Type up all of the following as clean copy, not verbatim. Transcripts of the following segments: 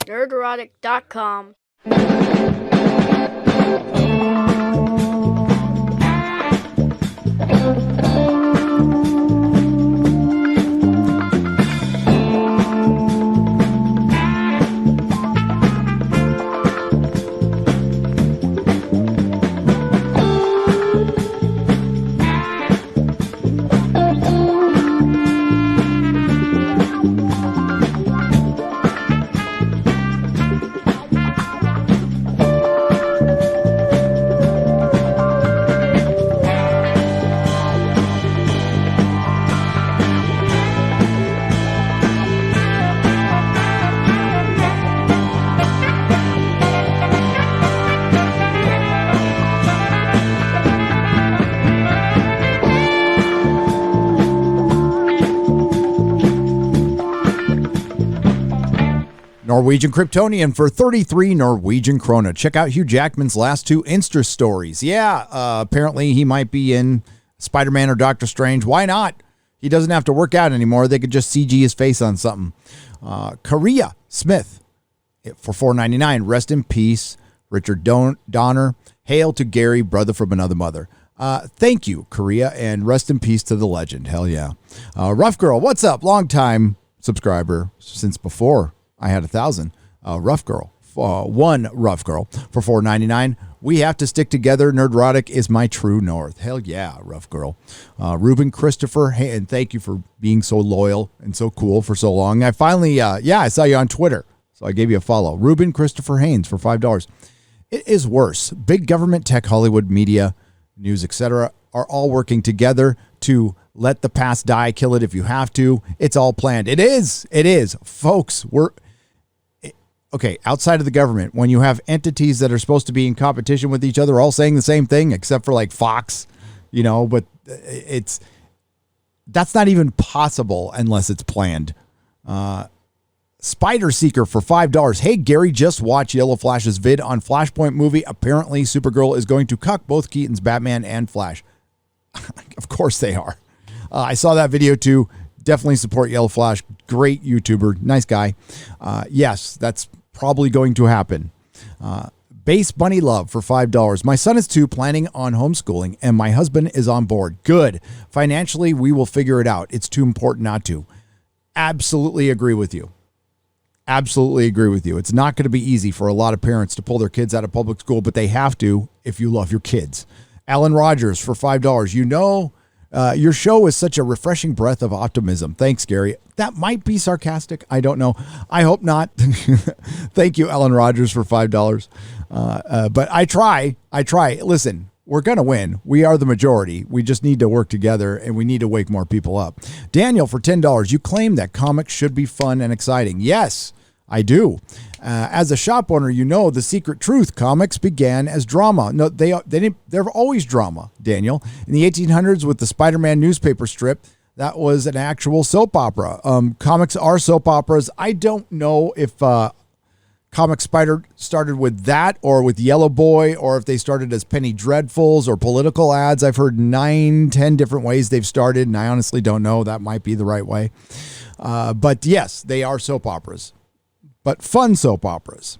Nerdrotic.com. Norwegian Kryptonian for 33 Norwegian krona. Check out Hugh Jackman's last two Insta stories. Yeah, apparently he might be in Spider-Man or Doctor Strange. Why not? He doesn't have to work out anymore. They could just CG his face on something. Korea Smith for $4.99. Rest in peace, Richard Donner. Hail to Gary, brother from another mother. Thank you, Korea, and rest in peace to the legend. Hell yeah. Rough Girl, what's up? Long time subscriber since before I had 1,000. Rough Girl, one Rough Girl for $4.99. We have to stick together. Nerdrotic is my true north. Hell yeah, Rough Girl. Ruben Christopher, hey, and thank you for being so loyal and so cool for so long. I finally, I saw you on Twitter, so I gave you a follow. Ruben Christopher Haynes for $5. It is worse. Big government, tech, Hollywood, media, news, etc. are all working together to let the past die, kill it if you have to. It's all planned. It is. Folks, okay, outside of the government, when you have entities that are supposed to be in competition with each other, all saying the same thing, except for like Fox, but that's not even possible unless it's planned. Spider Seeker for $5. Hey, Gary, just watch Yellow Flash's vid on Flashpoint movie. Apparently, Supergirl is going to cuck both Keaton's Batman and Flash. Of course they are. I saw that video too. Definitely support Yellow Flash. Great YouTuber. Nice guy. Yes, that's probably going to happen. Base Bunny Love for $5. My son is 2, planning on homeschooling, and my husband is on board. Good. Financially, we will figure it out. It's too important not to. Absolutely agree with you. Absolutely agree with you. It's not going to be easy for a lot of parents to pull their kids out of public school, but they have to if you love your kids. Alan Rogers for $5. Your show is such a refreshing breath of optimism. Thanks, Gary. That might be sarcastic. I don't know. I hope not. Thank you, Alan Rogers, for $5. But I try. Listen, we're going to win. We are the majority. We just need to work together, and we need to wake more people up. Daniel for $10. You claim that comics should be fun and exciting. Yes, I do. As a shop owner, the secret truth. Comics began as drama. No, they're always drama, Daniel. In the 1800s with the Spider-Man newspaper strip, that was an actual soap opera. Comics are soap operas. I don't know if Comic Spider started with that or with Yellow Boy, or if they started as Penny Dreadfuls or political ads. I've heard 9-10 different ways they've started, and I honestly don't know. That might be the right way. But yes, they are soap operas. But fun soap operas.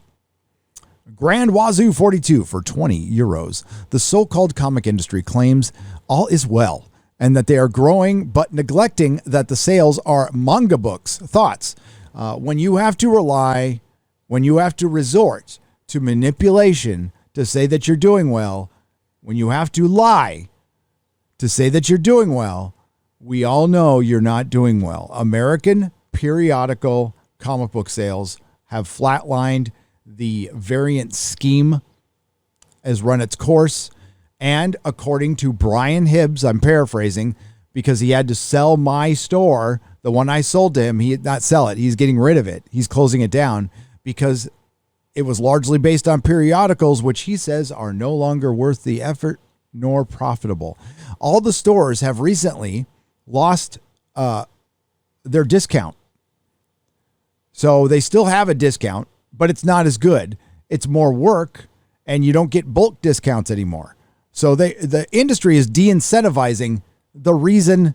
Grand Wazoo 42 for €20. The so-called comic industry claims all is well and that they are growing, but neglecting that the sales are manga books. Thoughts? When you have to resort to manipulation to say that you're doing well, when you have to lie to say that you're doing well, we all know you're not doing well. American periodical comic book sales have flatlined. The variant scheme has run its course. And according to Brian Hibbs, I'm paraphrasing, because he had to sell my store, the one I sold to him, he did not sell it. He's getting rid of it. He's closing it down because it was largely based on periodicals, which he says are no longer worth the effort nor profitable. All the stores have recently lost their discount. So they still have a discount, but it's not as good. It's more work, and you don't get bulk discounts anymore. So the industry is de-incentivizing the reason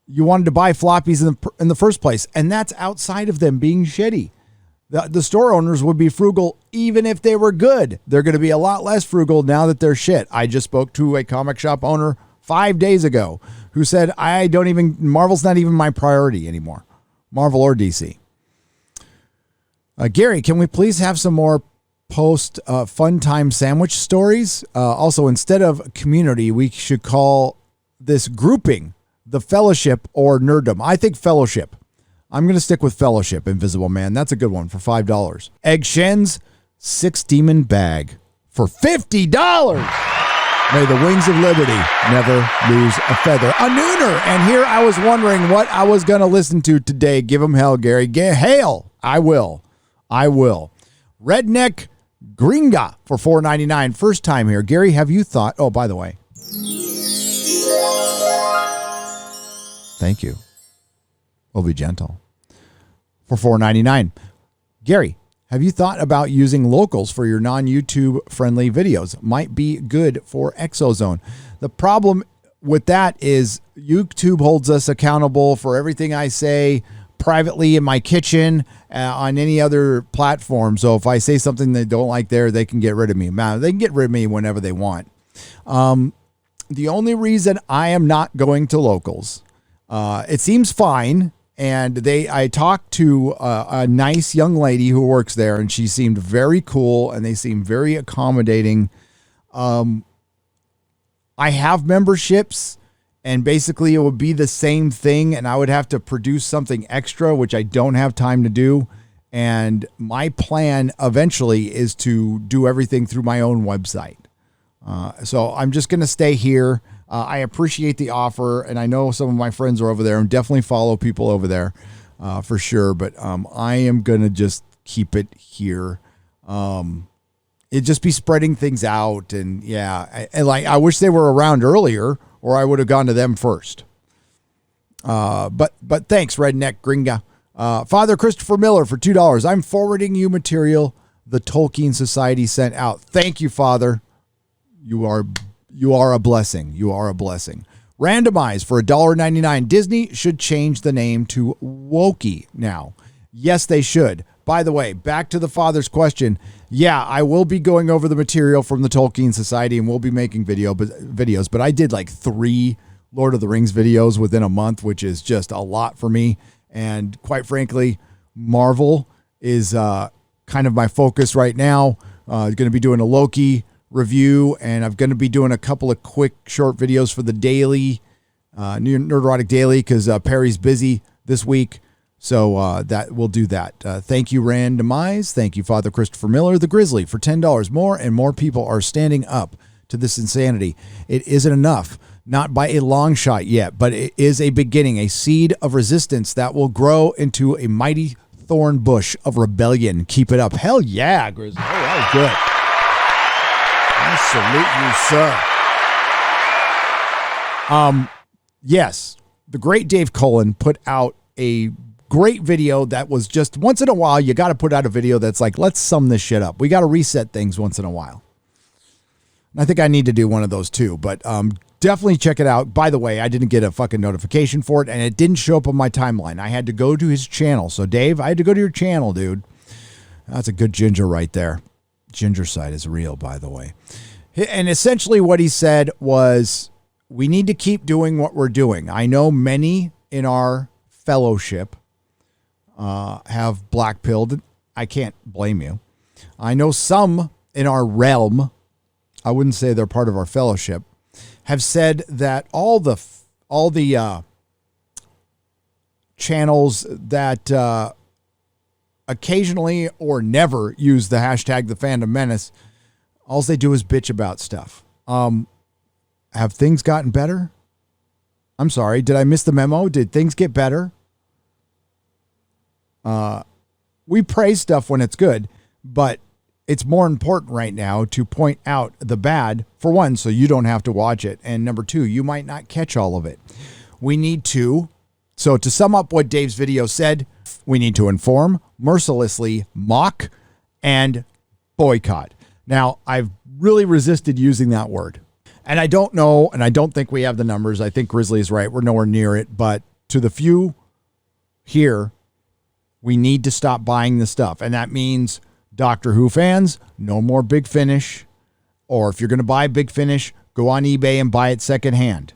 you wanted to buy floppies in the first place, and that's outside of them being shitty. The store owners would be frugal even if they were good. They're going to be a lot less frugal now that they're shit. I just spoke to a comic shop owner 5 days ago who said, Marvel's not even my priority anymore. Marvel or DC. Gary, can we please have some more post fun time sandwich stories? Also, instead of community, we should call this grouping the Fellowship or Nerddom. I think Fellowship. I'm going to stick with Fellowship, Invisible Man. That's a good one for $5. Egg Shen's 6 Demon Bag for $50. May the wings of liberty never lose a feather. A Nooner. And here I was wondering what I was going to listen to today. Give him hell, Gary. Hail. I will. Redneck Gringa for $4.99. First time here. Gary, have you thought... Oh, by the way. Thank you. We'll be gentle. For $4.99. Gary, have you thought about using locals for your non-YouTube friendly videos? Might be good for Exozone. The problem with that is YouTube holds us accountable for everything I say privately in my kitchen, on any other platform. So if I say something they don't like there, they can get rid of me. Man, they can get rid of me whenever they want. The only reason I am not going to locals, it seems fine. And I talked to a nice young lady who works there, and she seemed very cool, and they seem very accommodating. I have memberships, and basically it would be the same thing, and I would have to produce something extra, which I don't have time to do. And my plan eventually is to do everything through my own website. So I'm just going to stay here. I appreciate the offer, and I know some of my friends are over there and definitely follow people over there for sure. But I am going to just keep it here. It'd just be spreading things out. And yeah, I wish they were around earlier, or I would have gone to them first. But thanks, Redneck Gringa. Father Christopher Miller for $2. I'm forwarding you material the Tolkien Society sent out. Thank you, Father. You are a blessing. You are a blessing. Randomize for $1.99. Disney should change the name to Wokey now. Yes, they should. By the way, back to the father's question. Yeah, I will be going over the material from the Tolkien Society, and we'll be making videos. But I did like 3 Lord of the Rings videos within a month, which is just a lot for me. And quite frankly, Marvel is kind of my focus right now. Going to be doing a Loki review, and I'm going to be doing a couple of quick short videos for the daily, Nerdrotic Daily, because Perry's busy this week. So that we'll do that. Thank you, Randomize. Thank you, Father Christopher Miller, the Grizzly, for $10. More and more people are standing up to this insanity. It isn't enough, not by a long shot yet, but it is a beginning, a seed of resistance that will grow into a mighty thorn bush of rebellion. Keep it up. Hell yeah, Grizzly. Oh, that was good. I salute you, sir. Yes, the great Dave Cullen put out a great video that was just once in a while. You got to put out a video that's like, let's sum this shit up. We got to reset things once in a while. I think I need to do one of those too, but definitely check it out. By the way, I didn't get a fucking notification for it, and it didn't show up on my timeline. I had to go to his channel. So Dave, I had to go to your channel, dude. That's a good ginger right there. Ginger side is real, by the way. And essentially what he said was, we need to keep doing what we're doing. I know many in our fellowship have black-pilled. I can't blame you. I know some in our realm, I wouldn't say they're part of our fellowship, have said that all the channels that occasionally or never use the hashtag the Fandom Menace, all they do is bitch about stuff. Have things gotten better? I'm sorry. Did I miss the memo? Did things get better? We praise stuff when it's good, but it's more important right now to point out the bad, for one, so you don't have to watch it. And number 2, you might not catch all of it. We need to. So to sum up what Dave's video said, we need to inform, mercilessly mock, and boycott. Now, I've really resisted using that word. And I don't know, and I don't think we have the numbers. I think Grizzly is right. We're nowhere near it. But to the few here, We need to stop buying the stuff. And that means Doctor Who fans, no more Big Finish. Or if you're going to buy Big Finish, go on eBay and buy it secondhand.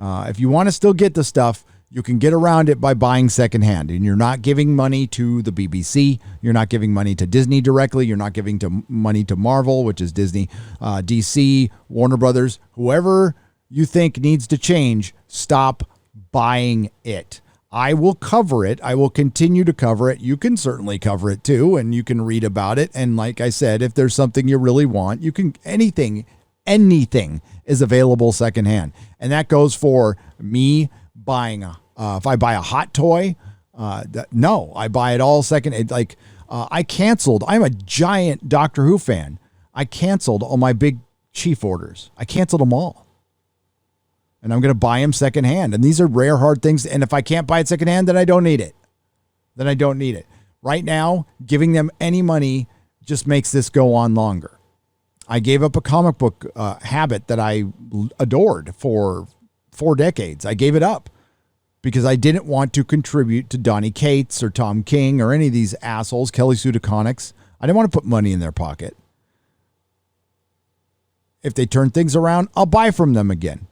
If you want to still get the stuff, you can get around it by buying secondhand. And you're not giving money to the BBC. You're not giving money to Disney directly. You're not giving money to Marvel, which is Disney, DC, Warner Brothers. Whoever you think needs to change, stop buying it. I will cover it. I will continue to cover it. You can certainly cover it too, and you can read about it. And like I said, if there's something you really want, you can, anything is available secondhand. And that goes for me buying, if I buy a hot toy, no, I buy it all second. I canceled. I'm a giant Doctor Who fan. I canceled all my big Chief orders. I canceled them all. And I'm going to buy them secondhand. And these are rare, hard things. And if I can't buy it secondhand, then I don't need it. Right now, giving them any money just makes this go on longer. I gave up a comic book habit that I adored for 4 decades. I gave it up because I didn't want to contribute to Donny Cates or Tom King or any of these assholes, Kelly Sue DeConnick. I didn't want to put money in their pocket. If they turn things around, I'll buy from them again.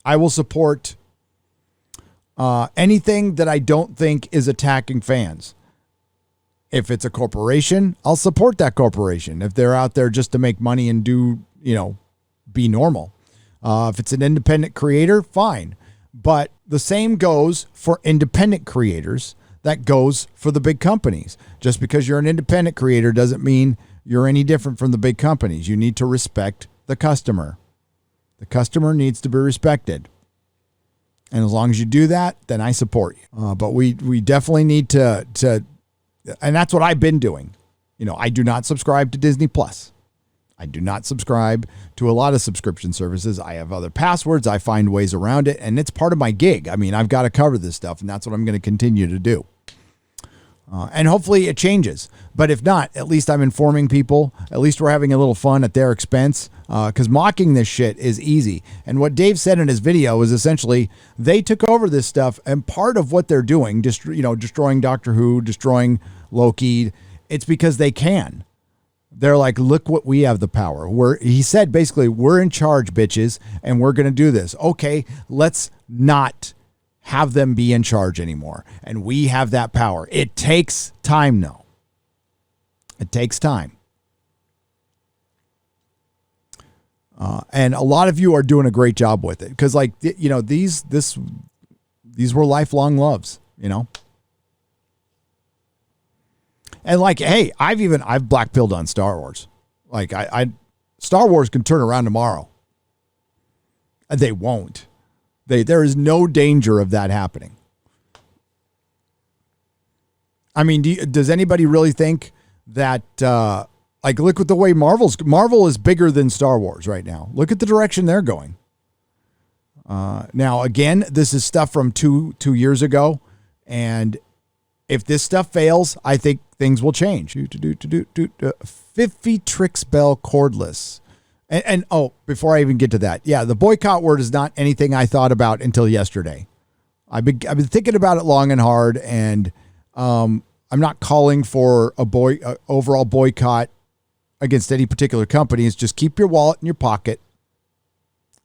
I will support anything that I don't think is attacking fans. If it's a corporation, I'll support that corporation. If they're out there just to make money and do, be normal. If it's an independent creator, fine. But the same goes for independent creators. That goes for the big companies. Just because you're an independent creator doesn't mean you're any different from the big companies. You need to respect the customer. The customer needs to be respected. And as long as you do that, then I support you. But we definitely need to, and that's what I've been doing. I do not subscribe to Disney Plus. I do not subscribe to a lot of subscription services. I have other passwords. I find ways around it, and it's part of my gig. I mean, I've got to cover this stuff, and that's what I'm going to continue to do. And hopefully it changes. But if not, at least I'm informing people. At least we're having a little fun at their expense. Because mocking this shit is easy. And what Dave said in his video was essentially they took over this stuff. And part of what they're doing, destroying Doctor Who, destroying Loki, it's because they can. They're like, look what we have the power. He said basically, we're in charge, bitches, and we're going to do this. Okay, let's not have them be in charge anymore. And we have that power. It takes time, though. It takes time. And a lot of you are doing a great job with it. Because, these were lifelong loves, And hey, I've blackpilled on Star Wars. Star Wars can turn around tomorrow. They won't. There is no danger of that happening. I mean, does anybody really think that, look at the way Marvel is bigger than Star Wars right now. Look at the direction they're going. Now, again, this is stuff from two years ago. And if this stuff fails, I think things will change. Fiffy Trix Bell cordless. And before I even get to that, the boycott word is not anything I thought about until yesterday. I've been thinking about it long and hard, and I'm not calling for overall boycott against any particular company. It's just keep your wallet in your pocket,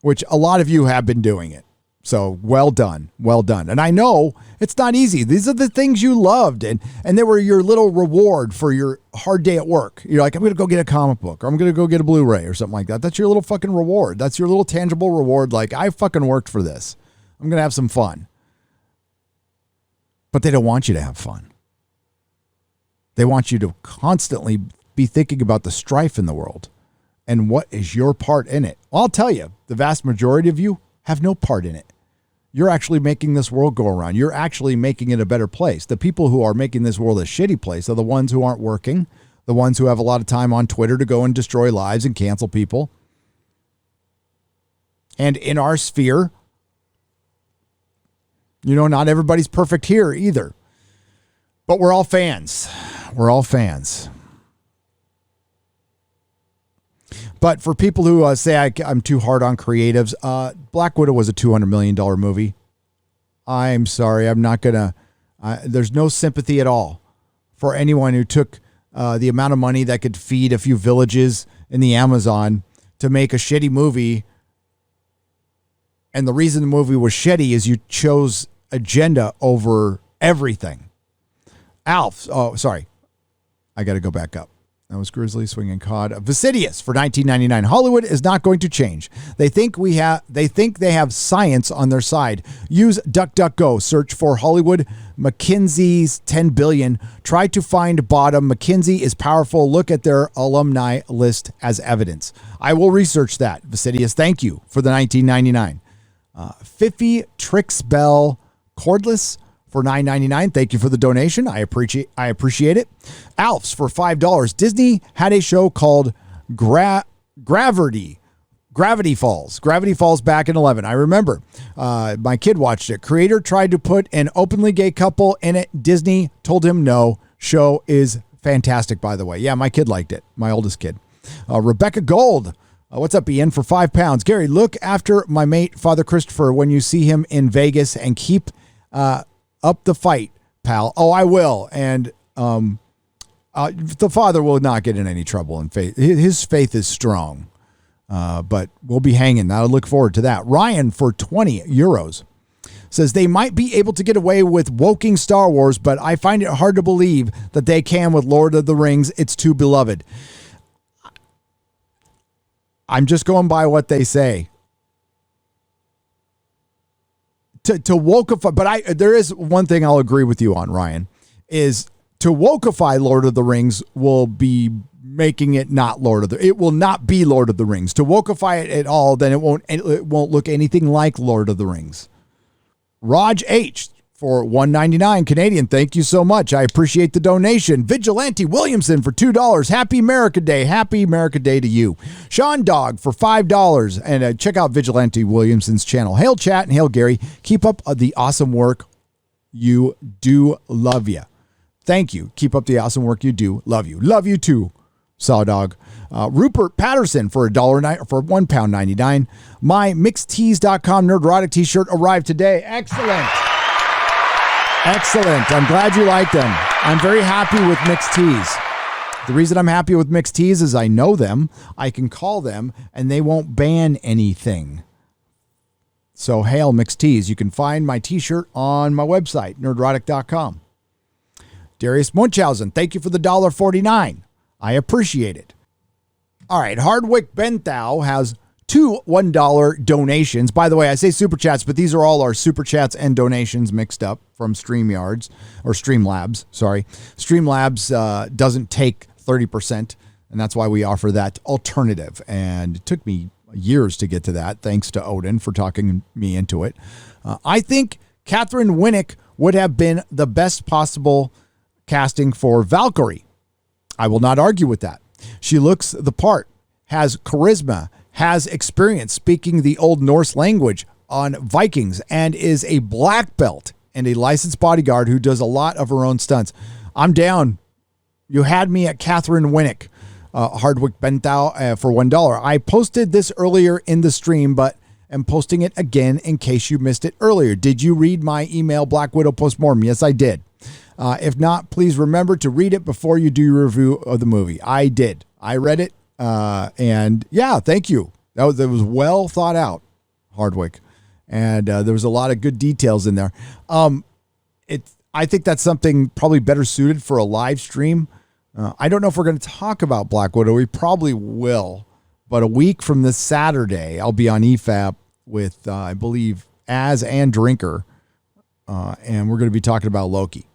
which a lot of you have been doing it. So well done. And I know it's not easy. These are the things you loved, and they were your little reward for your hard day at work. You're like, I'm going to go get a comic book, or I'm going to go get a Blu-ray or something like that. That's your little fucking reward. That's your little tangible reward. Like, I fucking worked for this. I'm going to have some fun. But they don't want you to have fun. They want you to constantly be thinking about the strife in the world and what is your part in it. Well, I'll tell you, the vast majority of you have no part in it. You're actually making this world go around. You're actually making it a better place. The people who are making this world a shitty place are the ones who aren't working, the ones who have a lot of time on Twitter to go and destroy lives and cancel people. And in our sphere, not everybody's perfect here either. But we're all fans. But for people who say I'm too hard on creatives, Black Widow was a $200 million movie. I'm sorry, I'm not gonna There's no sympathy at all for anyone who took the amount of money that could feed a few villages in the Amazon to make a shitty movie. And the reason the movie was shitty is you chose agenda over everything. Alf. Oh, sorry. I got to go back up. That was Grizzly Swinging Cod. Vasidius for $19.99. Hollywood is not going to change. They think they have science on their side. Use DuckDuckGo. Search for Hollywood. McKinsey's $10 billion. Try to find bottom. McKinsey is powerful. Look at their alumni list as evidence. I will research that. Vasidius, thank you for the $19.99. Fifi Trix Bell Cordless for $9.99. Thank you for the donation. I appreciate it. Alf's for $5. Disney had a show called Gravity Falls. Gravity Falls back in 11. I remember my kid watched it. Creator tried to put an openly gay couple in it. Disney told him no. Show is fantastic, by the way. Yeah, my kid liked it. My oldest kid. Rebecca Gold. What's up, Ian? For £5. Gary, look after my mate, Father Christopher, when you see him in Vegas and keep up the fight, pal. Oh, I will. And the father will not get in any trouble in faith. His faith is strong, but we'll be hanging. I look forward to that. Ryan for €20 says they might be able to get away with woking Star Wars, but I find it hard to believe that they can with Lord of the Rings. It's too beloved. I'm just going by what they say. To wokeify, but there is one thing I'll agree with you on, Ryan, is to wokeify Lord of the Rings will be making it not it will not be Lord of the Rings. To wokeify it at all, then it won't look anything like Lord of the Rings. Raj H for $1.99 Canadian. Thank you so much. I appreciate the donation. Vigilante Williamson for $2. Happy America Day. Happy America Day to you. Sean Dog for $5. And check out Vigilante Williamson's channel. Hail chat and hail Gary. Keep up the awesome work. You do love you. Thank you. Keep up the awesome work you do. Love you. Love you too. Saw Dog. Rupert Patterson for £1.99. My mixedtees.com Nerdrotic t-shirt arrived today. Excellent. Excellent. I'm glad you like them. I'm very happy with Mixed Tees. The reason I'm happy with Mixed Tees is I know them, I can call them, and they won't ban anything. So hail Mixed Tees. You can find my t-shirt on my website, nerdrotic.com. Darius Munchausen, thank you for the $1.49. I appreciate it. All right, Hardwick Benthau has two $1 donations. By the way, I say super chats, but these are all our super chats and donations mixed up from Streamlabs. Sorry. Streamlabs doesn't take 30%, and that's why we offer that alternative. And it took me years to get to that, thanks to Odin for talking me into it. I think Catherine Winnick would have been the best possible casting for Valkyrie. I will not argue with that. She looks the part, has charisma, has experience speaking the Old Norse language on Vikings, and is a black belt and a licensed bodyguard who does a lot of her own stunts. I'm down. You had me at Catherine Winnick, Hardwick Benthau for $1. I posted this earlier in the stream, but am posting it again in case you missed it earlier. Did you read my email, Black Widow Postmortem? Yes, I did. If not, please remember to read it before you do your review of the movie. I did. I read it. And yeah, thank you. It was well thought out, Hardwick. And there was a lot of good details in there. I think that's something probably better suited for a live stream. I don't know if we're going to talk about Black Widow. We probably will. But a week from this Saturday, I'll be on EFAP with, I believe, Az and Drinker. And we're going to be talking about Loki.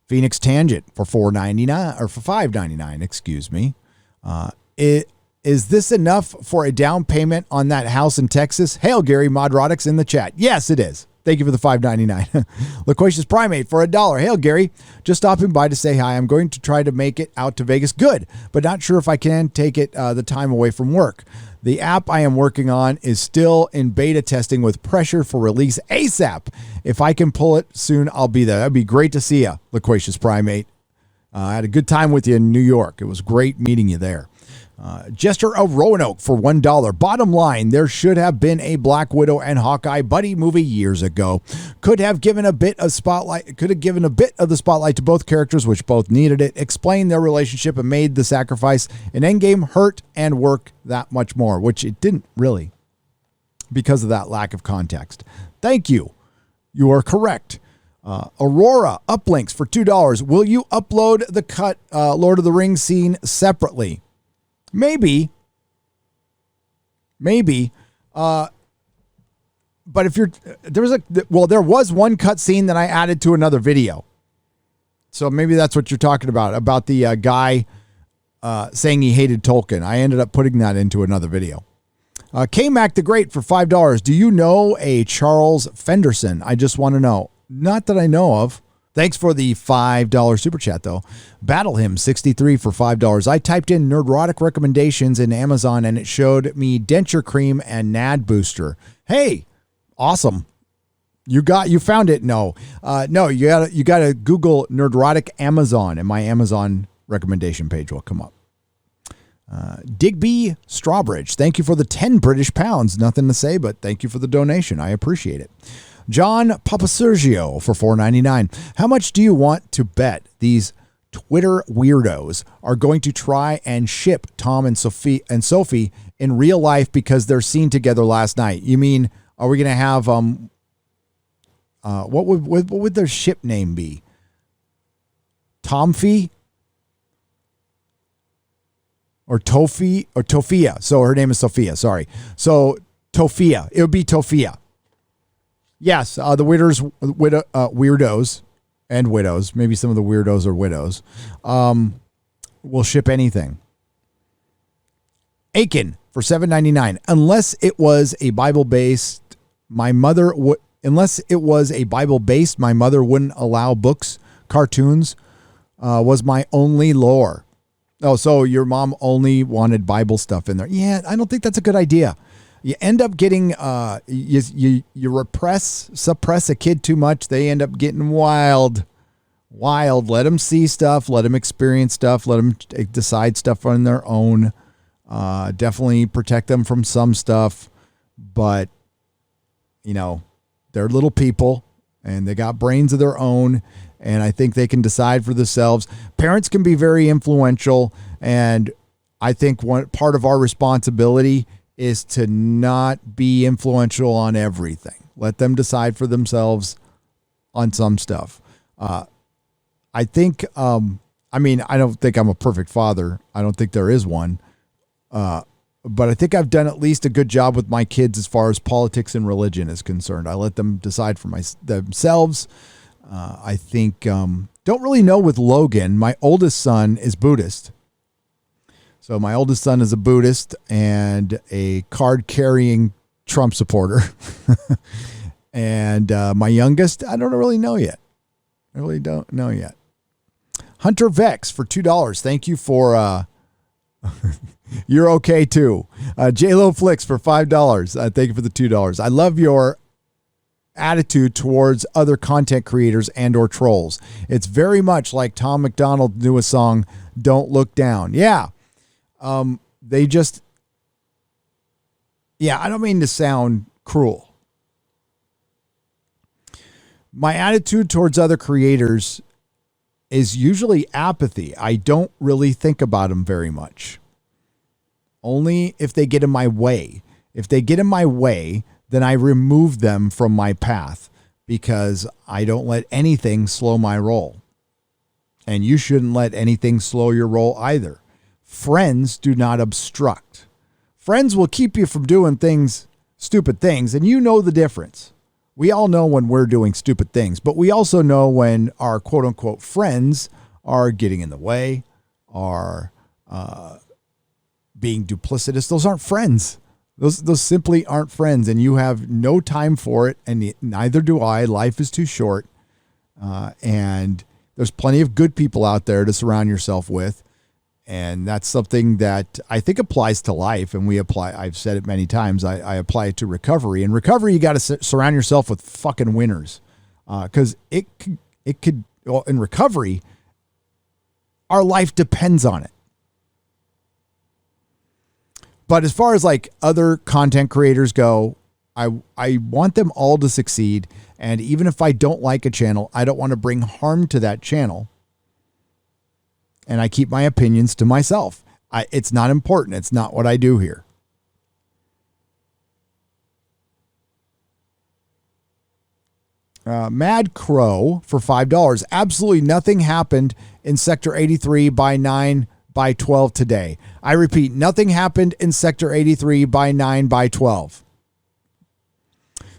Phoenix Tangent for $4.99 or for $5.99, excuse me. Is this enough for a down payment on that house in Texas? Hail Gary Modrotics in the chat. Yes, it is. Thank you for the $5.99. Loquacious Primate for $1. Hail Gary, just stopping by to say hi. I'm going to try to make it out to Vegas. Good, but not sure if I can take it the time away from work. The app I am working on is still in beta testing with pressure for release ASAP. If I can pull it soon, I'll be there. That'd be great to see you, Loquacious Primate. I had a good time with you in New York. It was great meeting you there. Jester of Roanoke for $1. Bottom line, there should have been a Black Widow and Hawkeye buddy movie years ago. Could have given a bit of the spotlight to both characters, which both needed it. Explained their relationship and made the sacrifice in Endgame hurt and work that much more, which it didn't really, because of that lack of context. Thank you. You are correct. Aurora uplinks for $2. Will you upload the cut Lord of the Rings scene separately? Maybe. But if there was one cut scene that I added to another video. So maybe that's what you're talking about the guy saying he hated Tolkien. I ended up putting that into another video. K-Mac the Great for $5. Do you know a Charles Fenderson? I just want to know. Not that I know of. Thanks for the $5 super chat, though. Battle Him 63 for $5. I typed in Nerdrotic recommendations in Amazon, and it showed me denture cream and NAD booster. Hey, awesome! You found it? No, you gotta Google Nerdrotic Amazon, and my Amazon recommendation page will come up. Digby Strawbridge, thank you for the 10 British pounds. Nothing to say, but thank you for the donation. I appreciate it. John Papasergio for $4.99. How much do you want to bet these Twitter weirdos are going to try and ship Tom and Sophie in real life because they're seen together last night? You mean, are we going to have what would their ship name be? Tomfie or Tofi or Tofia? So her name is Sophia. Sorry. So Tofia. It would be Tofia. Yes, the weirdos and widows, maybe some of the weirdos are widows, will ship anything. Aiken for $7.99. Unless it was a Bible-based, my mother wouldn't allow books, cartoons, was my only lore. Oh, so your mom only wanted Bible stuff in there. Yeah, I don't think that's a good idea. You end up getting, you suppress a kid too much. They end up getting wild. Let them see stuff. Let them experience stuff. Let them decide stuff on their own. Definitely protect them from some stuff. But, they're little people and they got brains of their own. And I think they can decide for themselves. Parents can be very influential. And I think one part of our responsibility is to not be influential on everything. Let them decide for themselves on some stuff. I think, I don't think I'm a perfect father. I don't think there is one. But I think I've done at least a good job with my kids as far as politics and religion is concerned. I let them decide for themselves. I think, don't really know with Logan. My oldest son is Buddhist. So my oldest son is a Buddhist and a card-carrying Trump supporter. And my youngest, I don't really know yet. I really don't know yet. Hunter Vex for $2. Thank you for... you're okay, too. J-Lo Flicks for $5. Thank you for the $2. I love your attitude towards other content creators and or trolls. It's very much like Tom McDonald's newest song, Don't Look Down. Yeah. I don't mean to sound cruel. My attitude towards other creators is usually apathy. I don't really think about them very much. Only if they get in my way. If they get in my way, then I remove them from my path because I don't let anything slow my roll. And you shouldn't let anything slow your roll either. Friends do not obstruct. Friends will keep you from doing stupid things, and you know the difference. We all know when we're doing stupid things, but we also know when our quote-unquote friends are getting in the way, are being duplicitous. Those aren't friends. Those simply aren't friends, and you have no time for it, and neither do I. Life is too short, and there's plenty of good people out there to surround yourself with. And that's something that I think applies to life. And I've said it many times. I apply it to recovery. In recovery, you got to surround yourself with fucking winners. Because in recovery, our life depends on it. But as far as like other content creators go, I want them all to succeed. And even if I don't like a channel, I don't want to bring harm to that channel. And I keep my opinions to myself. It's not important. It's not what I do here. Mad Crow for $5. Absolutely nothing happened in Sector 83 by 9 by 12 today. I repeat, nothing happened in Sector 83 by 9 by 12.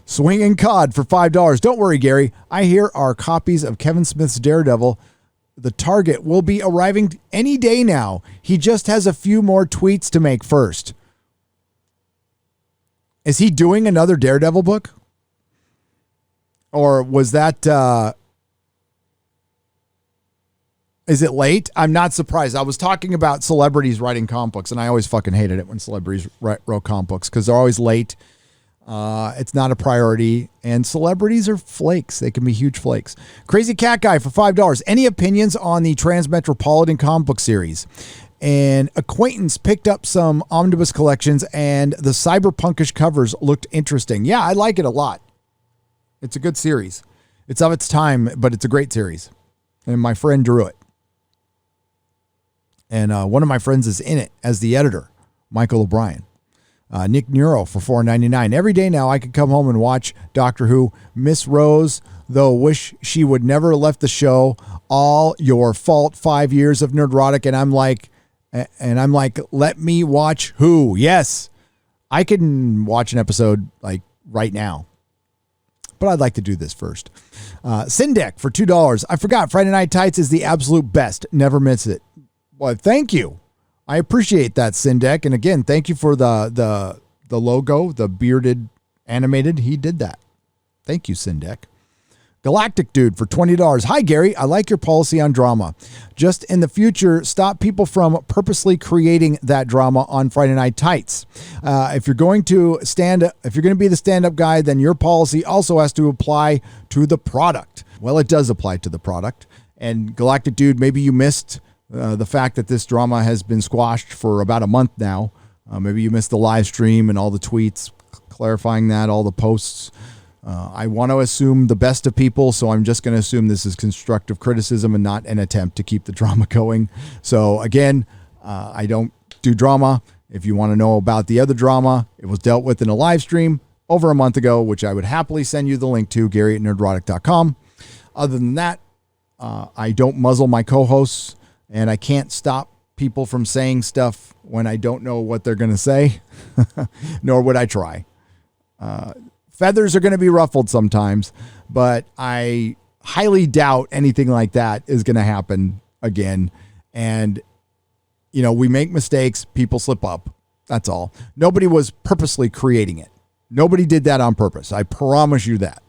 Swinging Cod for $5. Don't worry, Gary. I hear our copies of Kevin Smith's Daredevil, The Target, will be arriving any day now. He just has a few more tweets to make first. Is he doing another Daredevil book? Or was that, is it late? I'm not surprised. I was talking about celebrities writing comic books, and I always fucking hated it when celebrities wrote comic books because they're always late. It's not a priority, and celebrities are flakes. They can be huge flakes. Crazy Cat Guy for $5. Any opinions on the Transmetropolitan comic book series? An acquaintance picked up some omnibus collections, and the cyberpunkish covers looked interesting. Yeah, I like it a lot. It's a good series. It's of its time, but it's a great series. And my friend drew it. And one of my friends is in it as the editor, Michael O'Brien. Nick Nero for $4.99. Every day now I could come home and watch Doctor Who. Miss Rose, though, wish she would never have left the show. All your fault. 5 years of Nerdrotic. And I'm like, let me watch Who. Yes, I can watch an episode like right now. But I'd like to do this first. Syndek for $2. I forgot Friday Night Tights is the absolute best. Never miss it. Well, thank you. I appreciate that, Syndek. And again, thank you for the logo, the bearded animated. He did that. Thank you, Syndek. Galactic Dude for $20. Hi, Gary. I like your policy on drama. Just in the future, stop people from purposely creating that drama on Friday Night Tights. If you're going to be the stand-up guy, then your policy also has to apply to the product. Well, it does apply to the product. And Galactic Dude, maybe you missed the fact that this drama has been squashed for about a month now. Maybe you missed the live stream and all the tweets clarifying that, all the posts. I want to assume the best of people, so I'm just going to assume this is constructive criticism and not an attempt to keep the drama going. So again, I don't do drama. If you want to know about the other drama, it was dealt with in a live stream over a month ago, which I would happily send you the link to, Gary@nerdrotic.com. Other than that, I don't muzzle my co-hosts, and I can't stop people from saying stuff when I don't know what they're going to say, nor would I try. Feathers are going to be ruffled sometimes, but I highly doubt anything like that is going to happen again. And, you know, we make mistakes. People slip up. That's all. Nobody was purposely creating it. Nobody did that on purpose. I promise you that.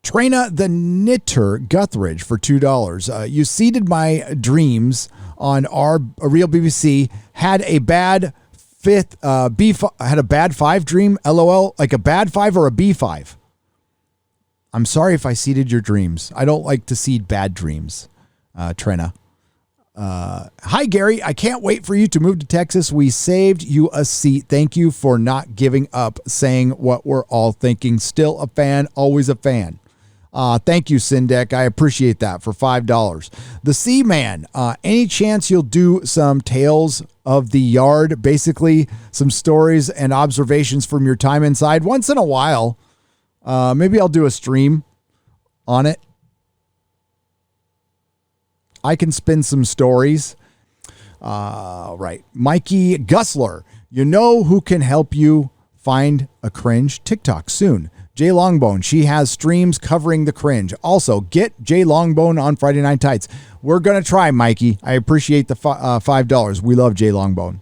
Trina the Knitter Guthridge for $2. You seeded my dreams on our Real BBC. Had a bad had a bad 5 dream, LOL, like a bad 5 or a B5. I'm sorry if I seeded your dreams. I don't like to seed bad dreams, Trina. Hi, Gary. I can't wait for you to move to Texas. We saved you a seat. Thank you for not giving up, saying what we're all thinking. Still a fan, always a fan. Thank you, Syndek. I appreciate that for $5. The Seaman. Any chance you'll do some tales of the yard? Basically, some stories and observations from your time inside. Once in a while, maybe I'll do a stream on it. I can spin some stories. Right. Mikey Gussler. You know who can help you find a cringe? TikTok soon. Jay Longbone, she has streams covering the cringe. Also, get Jay Longbone on Friday Night Tights. We're going to try, Mikey. I appreciate the $5. We love Jay Longbone.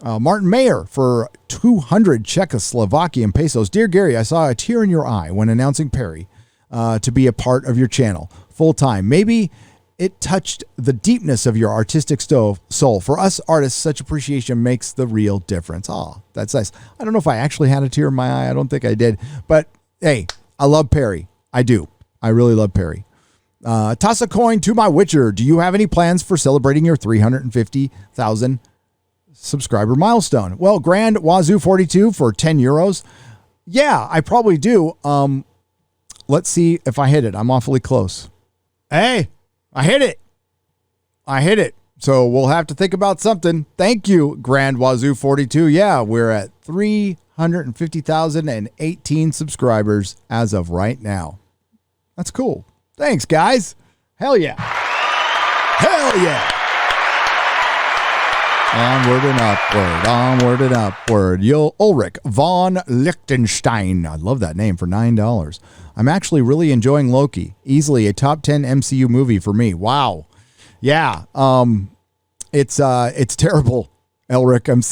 Martin Mayer for 200 Czechoslovakian pesos. Dear Gary, I saw a tear in your eye when announcing Perry to be a part of your channel full time. Maybe it touched the deepness of your artistic soul. For us artists, such appreciation makes the real difference. Oh, that's nice. I don't know if I actually had a tear in my eye. I don't think I did. But hey, I love Perry. I do. I really love Perry. Toss a coin to my Witcher. Do you have any plans for celebrating your 350,000 subscriber milestone. Well, Grand Wazoo 42 for 10 euros. Yeah, I probably do. Let's see if I hit it. I'm awfully close. Hey, I hit it. So we'll have to think about something. Thank you, Grand Wazoo 42. Yeah, we're at 350,018 subscribers as of right now. That's cool. Thanks, guys. Hell yeah. Hell yeah. Onward and upward. Ulrich von Liechtenstein. I love that name for $9. I'm actually really enjoying Loki. Easily a top 10 MCU movie for me. Wow. Yeah. It's terrible. Ulrich. I'm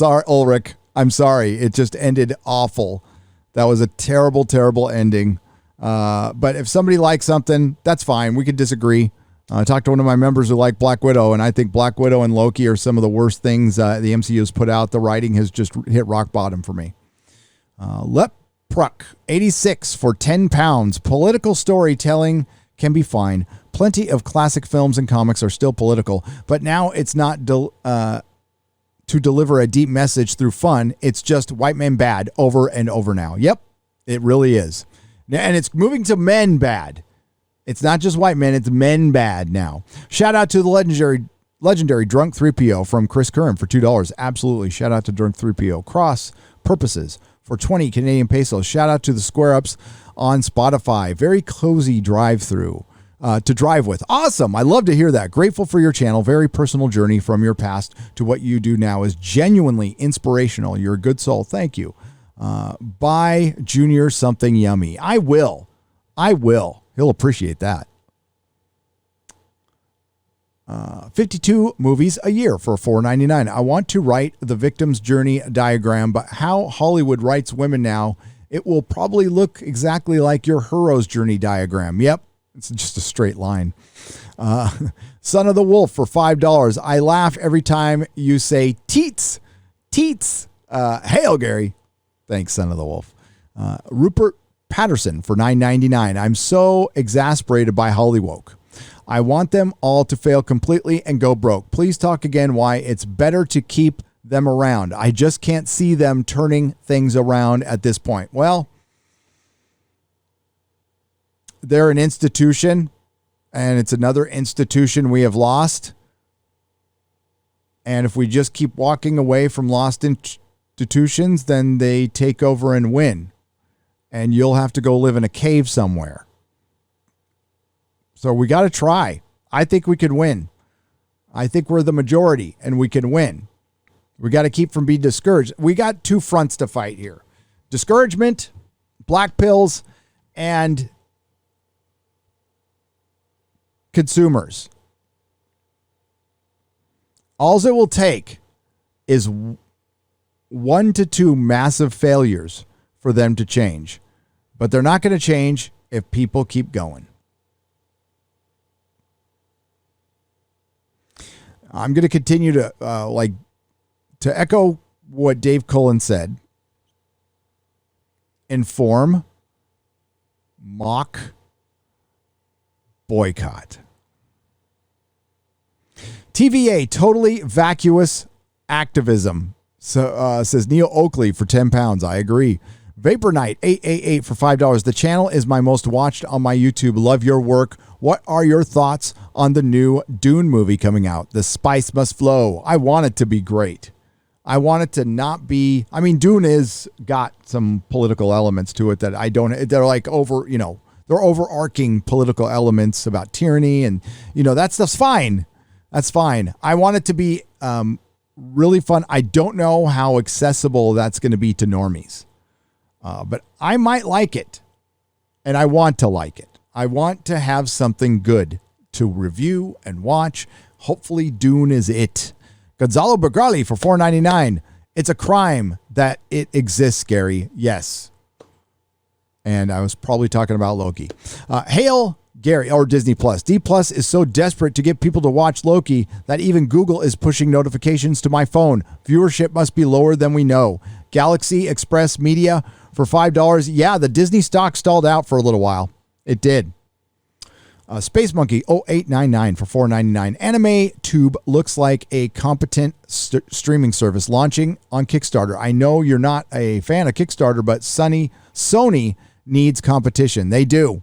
sorry. It just ended awful. That was a terrible, terrible ending. But if somebody likes something, that's fine. We could disagree. I talked to one of my members who like Black Widow, and I think Black Widow and Loki are some of the worst things the MCU has put out. The writing has just hit rock bottom for me. Lepruck, 86 for 10 pounds. Political storytelling can be fine. Plenty of classic films and comics are still political, but now it's not to deliver a deep message through fun. It's just white men bad over and over now. Yep, it really is. And it's moving to men bad. It's not just white men, it's men bad now. Shout out to the legendary Drunk 3PO from Chris Curran for $2. Absolutely. Shout out to Drunk 3PO. Cross Purposes for 20 Canadian pesos. Shout out to the Square Ups on Spotify. Very cozy drive-through to drive with. Awesome. I love to hear that. Grateful for your channel. Very personal journey from your past to what you do now is genuinely inspirational. You're a good soul. Thank you. Buy Junior something yummy. I will. He'll appreciate that. 52 movies a year for $4.99. I want to write the victim's journey diagram, but how Hollywood writes women now, it will probably look exactly like your hero's journey diagram. Yep, it's just a straight line. Son of the Wolf for $5. I laugh every time you say teats. Hail, Gary. Thanks, Son of the Wolf. Rupert Patterson for $9.99. I'm so exasperated by Hollywood. I want them all to fail completely and go broke. Please talk again why it's better to keep them around. I just can't see them turning things around at this point. Well, they're an institution, and it's another institution we have lost. And if we just keep walking away from lost institutions, then they take over and win. And you'll have to go live in a cave somewhere. So we got to try. I think we could win. I think we're the majority and we can win. We got to keep from being discouraged. We got two fronts to fight here. Discouragement, black pills, and consumers. All it will take is 1 to 2 massive failures for them to change. But they're not going to change if people keep going. I'm going to continue to echo what Dave Cullen said. Inform, mock, boycott. TVA, totally vacuous activism. So says Neil Oakley for 10 pounds. I agree. Vapor Knight 888 for $5. The channel is my most watched on my YouTube. Love your work. What are your thoughts on the new Dune movie coming out? The spice must flow. I want it to be great. I want it to not be, I mean, Dune is got some political elements to it that I don't, they're like over, they're overarching political elements about tyranny and, that stuff's fine. That's fine. I want it to be really fun. I don't know how accessible that's going to be to normies. But I might like it, and I want to like it. I want to have something good to review and watch. Hopefully Dune is it. Gonzalo Bergali for $4.99. It's a crime that it exists, Gary. Yes. And I was probably talking about Loki. Hail, Gary, or Disney Plus. D Plus is so desperate to get people to watch Loki that even Google is pushing notifications to my phone. Viewership must be lower than we know. Galaxy Express Media for $5. Yeah, the Disney stock stalled out for a little while. It did. Space Monkey 0899 for $4.99. Anime Tube looks like a competent streaming service launching on Kickstarter. I know you're not a fan of Kickstarter, but Sony needs competition. They do.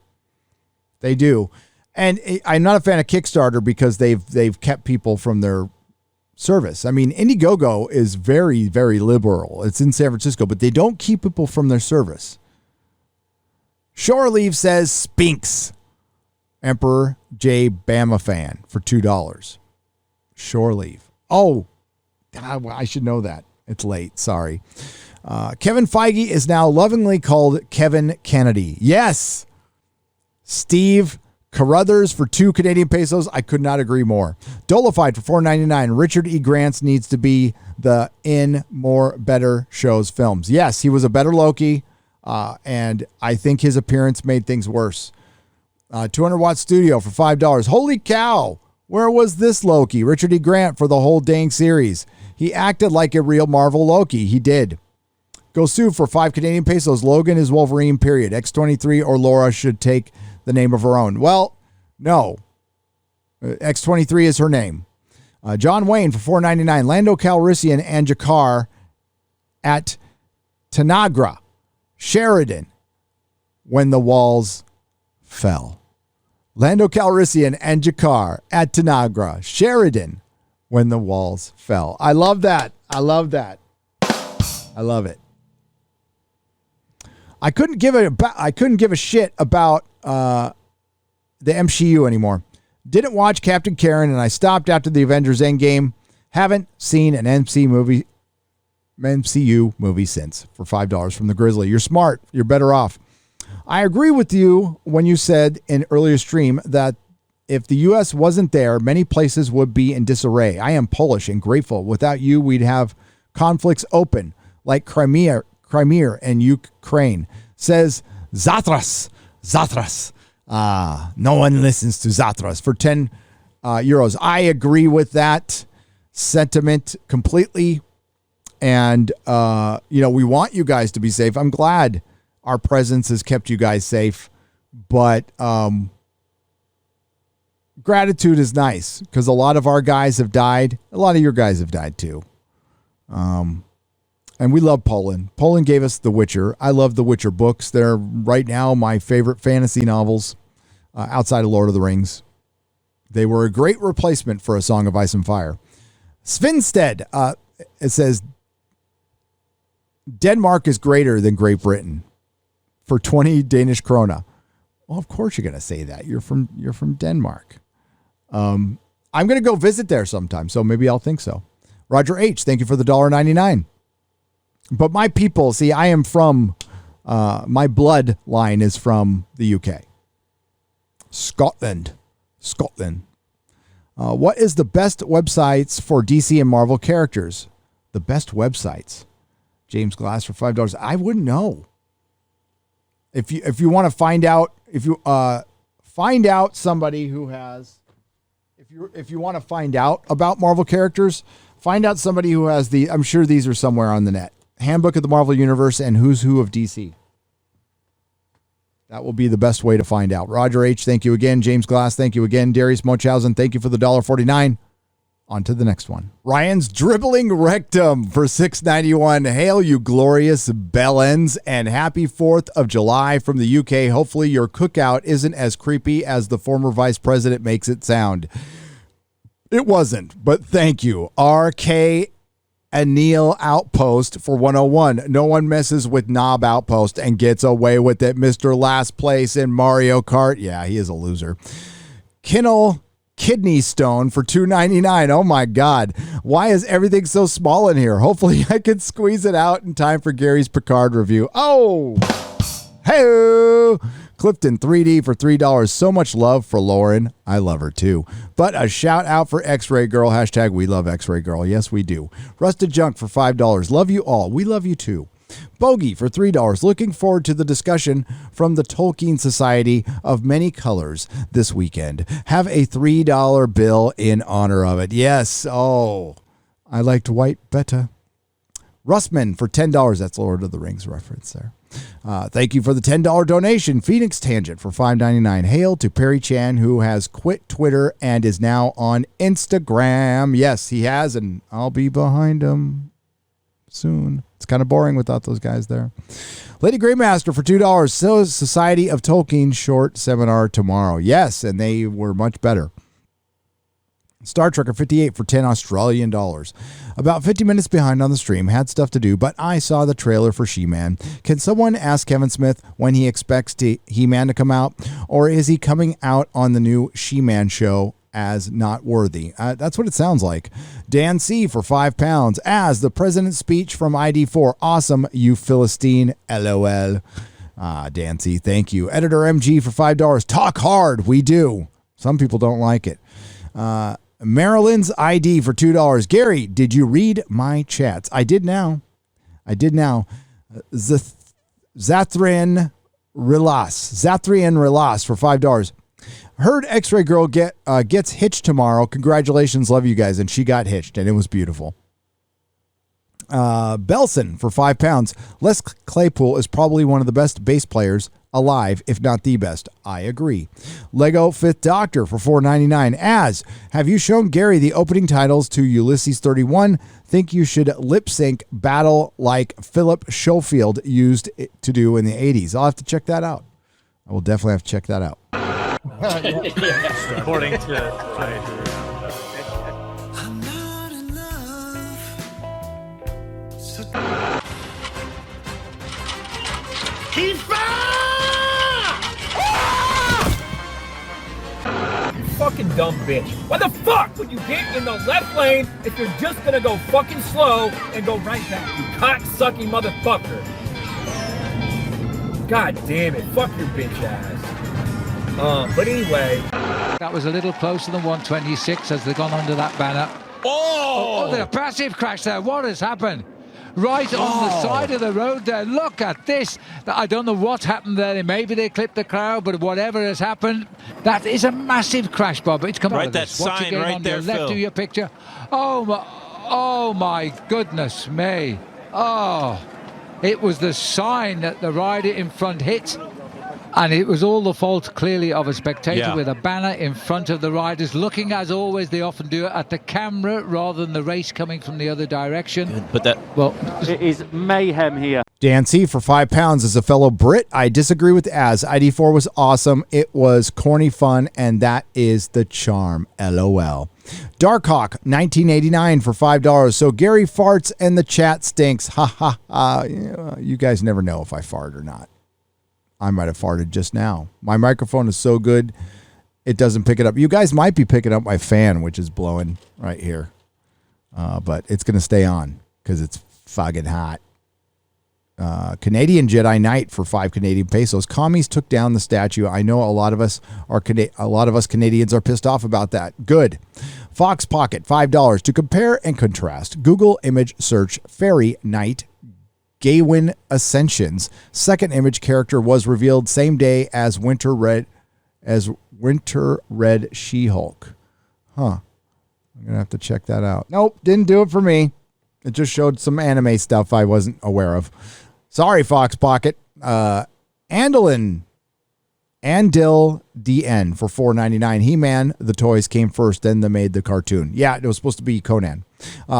And I'm not a fan of Kickstarter because they've kept people from their service. I mean, Indiegogo is very, very liberal. It's in San Francisco, but they don't keep people from their service. Shore Leave says Spinks. Emperor J. Bama fan for $2. Shore Leave. Oh, I should know that. It's late. Sorry. Kevin Feige is now lovingly called Kevin Kennedy. Yes. Steve Carruthers for 2 Canadian pesos. I could not agree more. Dolified for $4.99. Richard E. Grant needs to be the in more better shows films. Yes, he was a better Loki, and I think his appearance made things worse. 200 Watt Studio for $5. Holy cow. Where was this Loki? Richard E. Grant for the whole dang series. He acted like a real Marvel Loki. He did. Go Sue for 5 Canadian pesos. Logan is Wolverine, period. X-23 or Laura should take the name of her own. Well, no. X-23 is her name. John Wayne for $4.99. Lando Calrissian and Jakar at Tanagra. Sheridan when the walls fell. Lando Calrissian and Jakar at Tanagra. Sheridan when the walls fell. I love that. I love it. I couldn't give a shit about the MCU anymore. Didn't watch Captain Karen, and I stopped after the Avengers Endgame. Haven't seen an MCU movie since for $5 from the Grizzly. You're smart. You're better off. I agree with you when you said in earlier stream that if the U.S. wasn't there, many places would be in disarray. I am Polish and grateful. Without you, we'd have conflicts open like Crimea and Ukraine. Says Zatras. No one listens to Zatras for 10 euros. I agree with that sentiment completely. And, we want you guys to be safe. I'm glad our presence has kept you guys safe. But gratitude is nice because a lot of our guys have died. A lot of your guys have died too. And we love Poland. Poland gave us The Witcher. I love The Witcher books. They're right now my favorite fantasy novels outside of Lord of the Rings. They were a great replacement for A Song of Ice and Fire. Svinstead, it says, Denmark is greater than Great Britain for 20 Danish krona. Well, of course you're going to say that. You're from Denmark. I'm going to go visit there sometime, so maybe I'll think so. Roger H., thank you for the $1.99. But my people, see, I am from, my bloodline is from the UK. Scotland. What is the best websites for DC and Marvel characters? The best websites. James Glass for $5. I wouldn't know. If you want to find out, find out somebody who has, if you want to find out about Marvel characters, find out somebody who has I'm sure these are somewhere on the net. Handbook of the Marvel Universe and Who's Who of DC. That will be the best way to find out. Roger H., thank you again. James Glass, thank you again. Darius Mochhausen, thank you for the $1.49. On to the next one. Ryan's Dribbling Rectum for $6.91. Hail, you glorious bellends, and happy 4th of July from the UK. Hopefully your cookout isn't as creepy as the former vice president makes it sound. It wasn't, but thank you. RK Anil Outpost for 101. No one messes with Knob Outpost and gets away with it. Mr. Last Place in Mario Kart. Yeah, he is a loser. Kinnell Kidney Stone for $2.99. Oh my God. Why is everything so small in here? Hopefully I can squeeze it out in time for Gary's Picard review. Oh, hey, Clifton 3D for $3. So much love for Lauren. I love her too. But a shout out for X-Ray Girl. Hashtag we love X-Ray Girl. Yes, we do. Rusted Junk for $5. Love you all. We love you too. Bogey for $3. Looking forward to the discussion from the Tolkien Society of Many Colors this weekend. Have a $3 bill in honor of it. Yes. Oh, I liked white better. Russman for $10. That's Lord of the Rings reference there. Thank you for the $10 donation. Phoenix Tangent for $5.99. Hail to Perry Chan, who has quit Twitter and is now on Instagram. Yes, he has, and I'll be behind him soon. It's kind of boring without those guys there. Lady Greymaster for $2. So Society of Tolkien short seminar tomorrow. Yes, and they were much better. Star Trekker 58 for $10 Australian dollars. About 50 minutes behind on the stream. Had stuff to do, but I saw the trailer for She-Man. Can someone ask Kevin Smith when he expects He-Man to come out? Or is he coming out on the new She-Man show as not worthy? That's what it sounds like. Dan C. for £5. As the president's speech from ID4. Awesome, you Philistine. LOL. Dan C., thank you. Editor MG for $5. Talk hard. We do. Some people don't like it. Marilyn's ID for $2. Gary, did you read my chats? I did now. Zathrian Relas for $5. Heard X-Ray Girl gets hitched tomorrow. Congratulations, love you guys. And she got hitched, and it was beautiful. Belson for £5. Les Claypool is probably one of the best bass players alive, if not the best. I agree. Lego Fifth Doctor for $4.99. As, have you shown Gary the opening titles to Ulysses 31? Think you should lip sync battle like Philip Schofield used to do in the 80s. I'll have to check that out. I will definitely have to check that out. According to I'm not in love. He's back! You fucking dumb bitch. Why the fuck would you get in the left lane if you're just gonna go fucking slow and go right back, you cock-sucking motherfucker? God damn it. Fuck your bitch ass. But anyway. That was a little closer than 126 as they've gone under that banner. Oh, the passive crash there. What has happened? Right on the side of the road there. Look at this. I don't know what happened there. Maybe they clipped the crowd, but whatever has happened, that is a massive crash, Bob. It's come right, out of that this. What's sign again right on there, your left Phil. of your picture? Oh my goodness me. Oh, it was the sign that the rider in front hit. And it was all the fault, clearly, of a spectator with a banner in front of the riders, looking, as always, they often do, at the camera rather than the race coming from the other direction. But it is mayhem here. Dan C. for £5 as a fellow Brit. I disagree with Az. ID4 was awesome. It was corny fun, and that is the charm. LOL. Darkhawk 1989 for $5. So Gary farts and the chat stinks. Ha ha ha. You guys never know if I fart or not. I might have farted just now. My microphone is so good, it doesn't pick it up. You guys might be picking up my fan, which is blowing right here. But it's going to stay on because it's fucking hot. Canadian Jedi Knight for 5 Canadian pesos. Commies took down the statue. I know a lot of us Canadians are pissed off about that. Good. Fox Pocket, $5. To compare and contrast, Google image search Fairy Knight Gawain Ascensions. Second image character was revealed same day as Winter Red She-Hulk. Huh. I'm going to have to check that out. Nope, didn't do it for me. It just showed some anime stuff I wasn't aware of. Sorry, Fox Pocket. Andil DN for $4.99. He-Man, the toys came first, then they made the cartoon. Yeah, it was supposed to be Conan.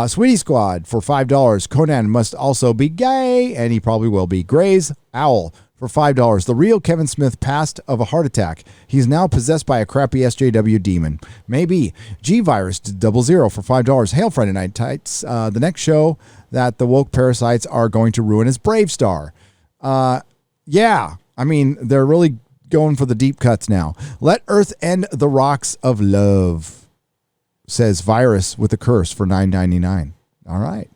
Sweetie Squad for $5. Conan must also be gay, and he probably will be. Gray's Owl for $5. The real Kevin Smith passed of a heart attack. He's now possessed by a crappy SJW demon. Maybe. G-Virus to 00 for $5. Hail Friday Night Tights. The next show that the woke parasites are going to ruin is Brave Star. Yeah, I mean, they're really going for the deep cuts now. Let Earth end the rocks of love, says Virus with a curse for $9.99. All right.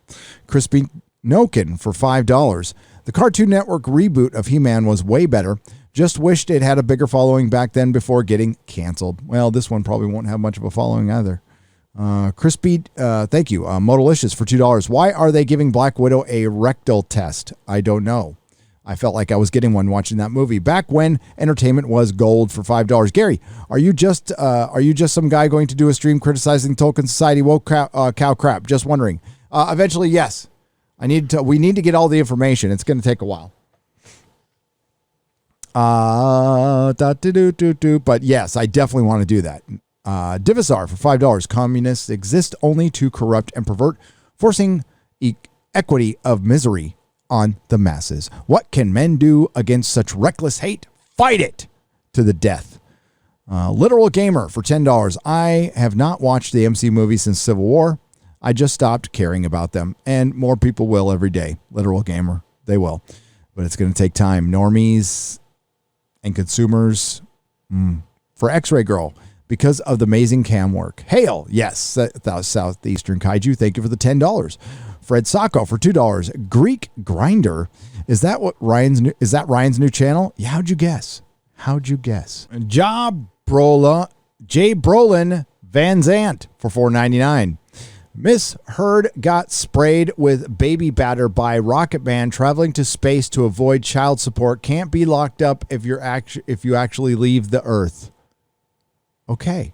Crispy Nokin for $5. The Cartoon Network reboot of He-Man was way better. Just wished it had a bigger following back then before getting canceled. Well, this one probably won't have much of a following either. Crispy, thank you. Modalicious for $2. Why are they giving Black Widow a rectal test? I don't know. I felt like I was getting one watching that movie back when entertainment was gold for $5. Gary, are you just some guy going to do a stream criticizing Tolkien Society woke cow crap? Just wondering. Eventually, yes. We need to get all the information. It's going to take a while. But yes, I definitely want to do that. Divisar for $5. Communists exist only to corrupt and pervert, forcing equity of misery on the masses. What can men do against such reckless hate? Fight it to the death. Literal Gamer for $10. I have not watched the MC movies since Civil War. I just stopped caring about them, and more people will every day. Literal Gamer, they will. But it's going to take time. Normies and consumers for X-Ray Girl, because of the amazing cam work. Hail, yes, Southeastern Kaiju, thank you for the $10. Fred Sacco for $2. Greek Grinder, is that Ryan's new channel? Yeah, how'd you guess? Jay Brolin Van Zant for $4.99. Miss Heard got sprayed with baby batter by Rocket Man traveling to space to avoid child support. Can't be locked up if you actually leave the Earth. Okay.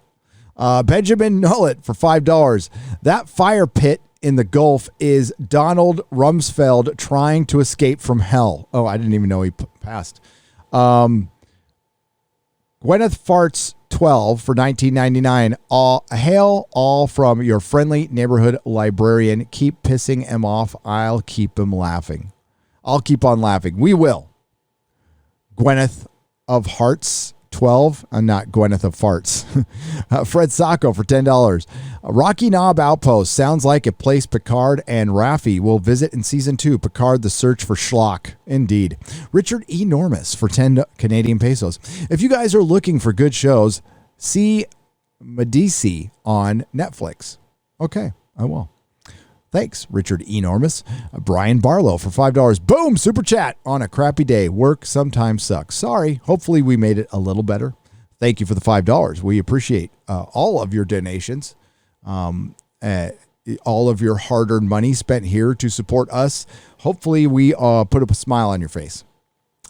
Benjamin Nullet for $5. That fire pit in the Gulf is Donald Rumsfeld trying to escape from hell. Oh, I didn't even know he passed. Gwyneth Farts 12 for $19.99. Hail all from your friendly neighborhood librarian. Keep pissing him off. I'll keep him laughing. I'll keep on laughing. We will. Gwyneth of Hearts 12. Not Gwyneth of Farts. Fred Sacco for $10. Rocky Knob Outpost sounds like a place Picard and Raffi will visit in season 2. Picard, the search for schlock. Indeed. Richard Enormous for 10 Canadian pesos. If you guys are looking for good shows, see Medici on Netflix. Okay, I will. Thanks, Richard Enormous. Brian Barlow for $5. Boom, super chat on a crappy day. Work sometimes sucks. Sorry. Hopefully we made it a little better. Thank you for the $5. We appreciate all of your donations, all of your hard-earned money spent here to support us. Hopefully we put up a smile on your face.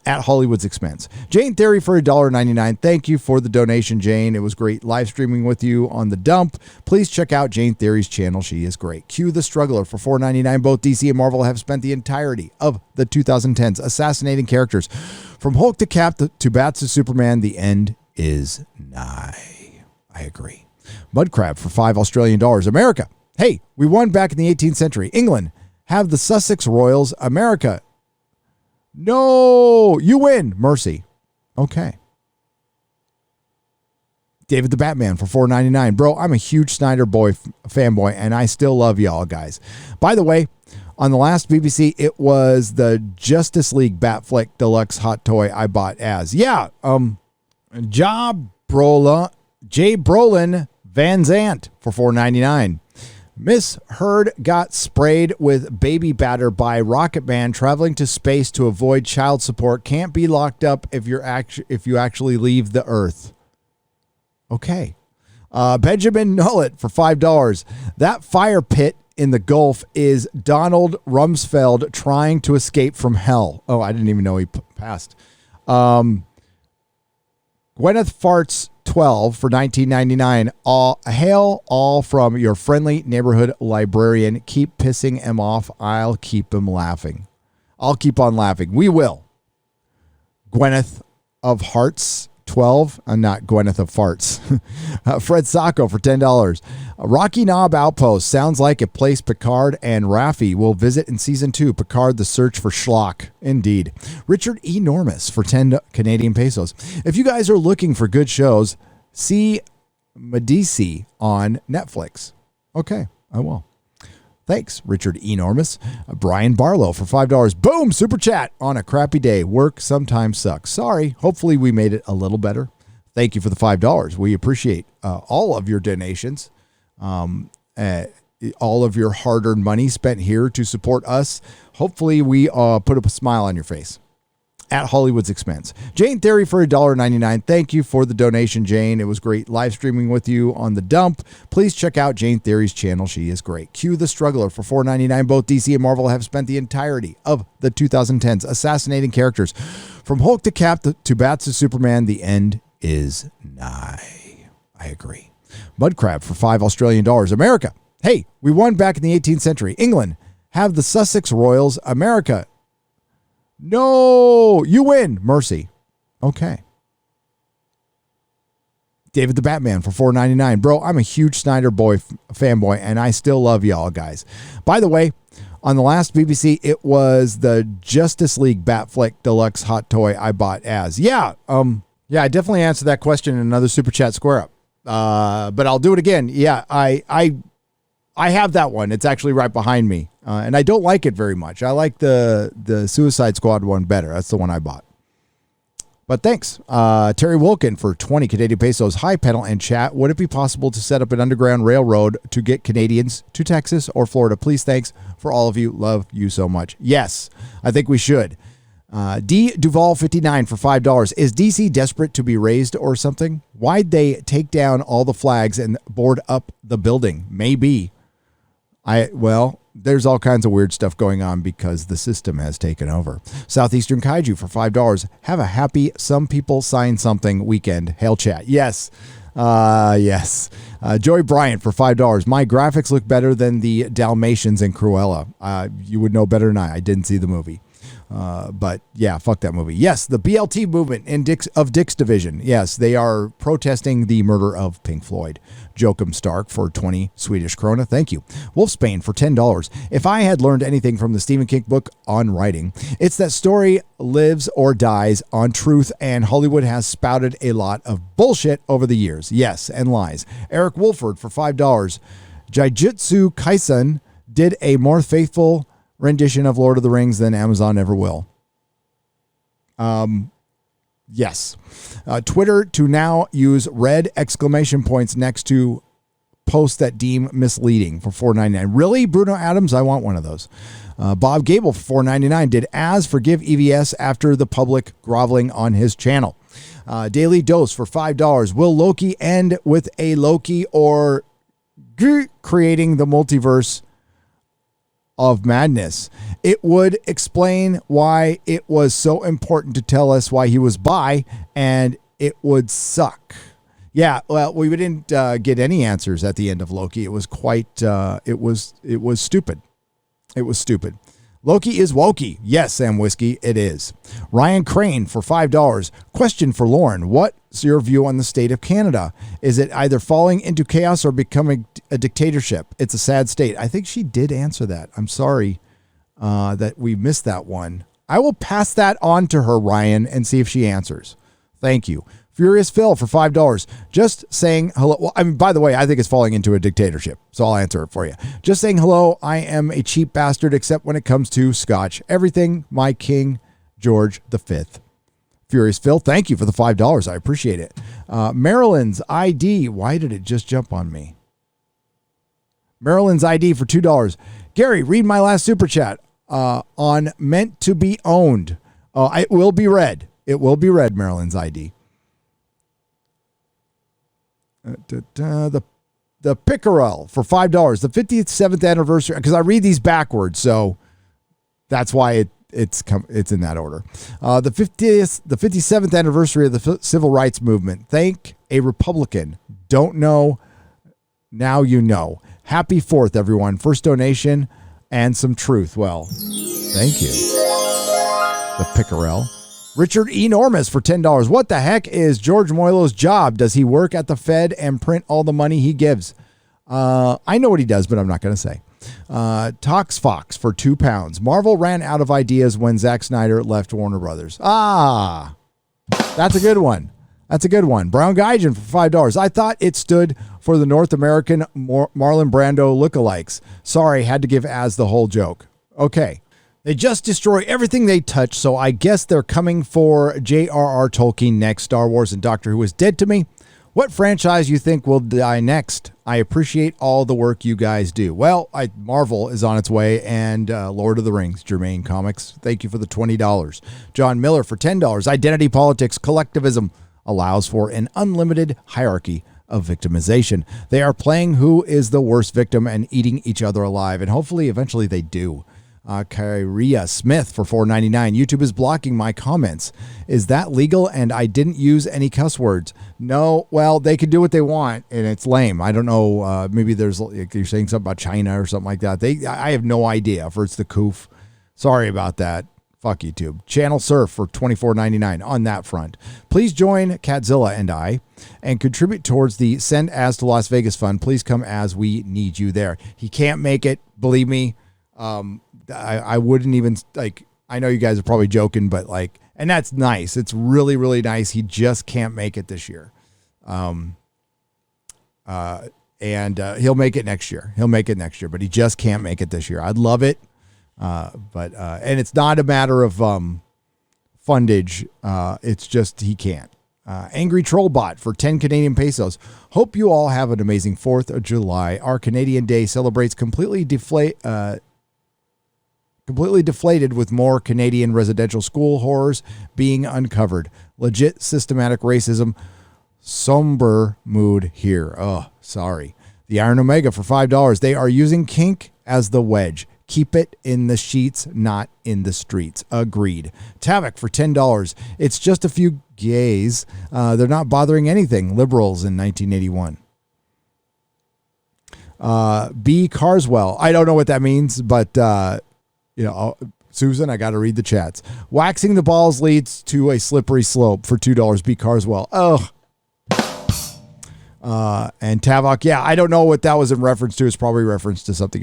At Hollywood's expense. Jane Theory for $1.99. Thank you for the donation, Jane. It was great live streaming with you on the dump. Please check out Jane Theory's channel. She is great. Q the Struggler for $4.99. Both DC and Marvel have spent the entirety of the 2010s assassinating characters. From Hulk to Cap to Bats to Superman, the end is nigh. I agree. Mudcrab for $5 Australian. America. Hey, we won back in the 18th century. England have the Sussex Royals. America. No, you win. Mercy. Okay. David the Batman for $4.99. Bro, I'm a huge Snyder fanboy, and I still love y'all guys. By the way, on the last BBC, it was the Justice League Batfleck Deluxe hot toy I bought as. Yeah, Jay Brolin Van Zant for $4.99. Miss Heard got sprayed with baby batter by Rocket Man traveling to space to avoid child support. Can't be locked up if you actually leave the Earth. Okay. Benjamin Nullet for $5. That fire pit in the Gulf is Donald Rumsfeld trying to escape from hell. Oh, I didn't even know he passed. Gwyneth Farts 12 for $19.99. Hail all from your friendly neighborhood librarian. Keep pissing him off. I'll keep him laughing. I'll keep on laughing. We will. Gwyneth of Hearts 12. Not Gwyneth of Farts. Fred Sacco for $10. Rocky Knob Outpost sounds like a place Picard and Raffi will visit in season 2. Picard, the search for schlock. Indeed. Richard Enormous for 10 Canadian pesos. If you guys are looking for good shows, see Medici on Netflix. Okay, I will. Thanks, Richard Enormous. Brian Barlow for $5. Boom, super chat on a crappy day. Work sometimes sucks. Sorry. Hopefully we made it a little better. Thank you for the $5. We appreciate all of your donations, all of your hard-earned money spent here to support us. Hopefully we put up a smile on your face. At Hollywood's expense. Jane Theory for $1.99. Thank you for the donation, Jane. It was great live streaming with you on the dump. Please check out Jane Theory's channel. She is great. Q the Struggler for $4.99. Both DC and Marvel have spent the entirety of the 2010s assassinating characters. From Hulk to Cap to Bats to Superman, the end is nigh. I agree. Mudcrab for $5 Australian. America. Hey, we won back in the 18th century. England have the Sussex Royals. America. No, you win. Mercy. Okay. David the Batman for $4.99. Bro, I'm a huge Snyder fanboy, and I still love y'all guys. By the way, on the last BBC, it was the Justice League Batfleck Deluxe hot toy I bought as. Yeah, I definitely answered that question in another Super Chat Square Up. But I'll do it again. Yeah, I have that one. It's actually right behind me. And I don't like it very much. I like the Suicide Squad one better. That's the one I bought. But thanks. Terry Wilkin for 20 Canadian pesos. Hi, panel and chat. Would it be possible to set up an underground railroad to get Canadians to Texas or Florida? Please, thanks for all of you. Love you so much. Yes, I think we should. D. Duval 59 for $5. Is DC desperate to be raised or something? Why'd they take down all the flags and board up the building? Maybe. There's all kinds of weird stuff going on because the system has taken over. Southeastern Kaiju for $5. Have a happy Some People Sign Something weekend. Hail chat. Yes. Yes. Joey Bryant for $5. My graphics look better than the Dalmatians in Cruella. You would know better than I. I didn't see the movie. But yeah, fuck that movie. Yes, the BLT movement of Dick's Division. Yes, they are protesting the murder of Pink Floyd. Joachim Stark for 20 Swedish krona. Thank you. Wolfsbane for $10. If I had learned anything from the Stephen King book on writing, it's that story lives or dies on truth, and Hollywood has spouted a lot of bullshit over the years. Yes, and lies. Eric Wolford for $5. Jujutsu Kaisen did a more faithful rendition of Lord of the Rings than Amazon ever will. Yes. Twitter to now use red exclamation points next to posts that deem misleading for $4.99. Really, Bruno Adams? I want one of those. Bob Gable for $4.99. Did Az forgive EVS after the public groveling on his channel? Daily Dose for $5. Will Loki end with a Loki or creating the multiverse of madness? It would explain why it was so important to tell us why he was bi, and it would suck. Yeah, well, we didn't get any answers at the end of Loki. It was quite it was stupid. It was stupid. Loki is wokey. Yes, Sam Whiskey, it is. Ryan Crane for $5. Question for Lauren. What's your view on the state of Canada? Is it either falling into chaos or becoming a dictatorship? It's a sad state. I think she did answer that. I'm sorry that we missed that one. I will pass that on to her, Ryan, and see if she answers. Thank you. Furious Phil for $5. Just saying hello. Well, I mean, by the way, I think it's falling into a dictatorship, so I'll answer it for you. Just saying hello. I am a cheap bastard, except when it comes to scotch. Everything, my King George V. Furious Phil, thank you for the $5. I appreciate it. Maryland's ID. Why did it just jump on me? Maryland's ID for $2. Gary, read my last super chat on meant to be owned. It will be read. It will be read, Maryland's ID. The Pickerel for $5. The 57th anniversary, because I read these backwards, so that's why it's in that order. The 57th anniversary of the Civil Rights Movement. Thank a Republican. Don't know. Now you know. Happy 4th, everyone. First donation and some truth. Well, thank you. The Pickerel. Richard Enormous for $10. What the heck is George Moilo's job? Does he work at the Fed and print all the money he gives? I know what he does, but I'm not going to say. Tox Fox for £2. Marvel ran out of ideas when Zack Snyder left Warner Brothers. That's a good one. That's a good one. Brown Gaijin for $5. I thought it stood for the North American Marlon Brando lookalikes. Sorry, had to give Az the whole joke. Okay. They just destroy everything they touch, so I guess they're coming for J.R.R. Tolkien next. Star Wars and Doctor Who is dead to me. What franchise you think will die next? I appreciate all the work you guys do. Well, Marvel is on its way, and Lord of the Rings, Germain Comics. Thank you for the $20. John Miller for $10. Identity politics, collectivism allows for an unlimited hierarchy of victimization. They are playing who is the worst victim and eating each other alive, and hopefully eventually they do. Kyria Smith for $4.99. YouTube is blocking my comments. Is that legal? And I didn't use any cuss words. No, well, they can do what they want, and it's lame. I don't know. Maybe there's you're saying something about China or something like that. I have no idea. If it's the coof. Sorry about that, Fuck YouTube. Channel Surf for $24.99 on that front. Please join Catzilla and I and contribute towards the Send As to Las Vegas Fund. Please come as we need you there. He can't make it. Believe me. I wouldn't even like, I know you guys are probably joking, but like, and that's nice. It's really, really nice. He just can't make it this year. And he'll make it next year. But he just can't make it this year. I'd love it. And it's not a matter of fundage. It's just he can't. Angry Trollbot for 10 Canadian pesos. Hope you all have an amazing 4th of July. Our Canadian Day celebrates completely deflated with more Canadian residential school horrors being uncovered. Legit systematic racism. Somber mood here. Oh, sorry. The Iron Omega for $5. They are using kink as the wedge. Keep it in the sheets, not in the streets. Agreed. Tavik for $10. It's just a few gays. They're not bothering anything. Liberals in 1981. B. Carswell. I don't know what that means, but, Susan, I got to read the chats. Waxing the balls leads to a slippery slope for $2. B. Carswell. Oh. And Tavok, yeah, I don't know what that was in reference to. It's probably reference to something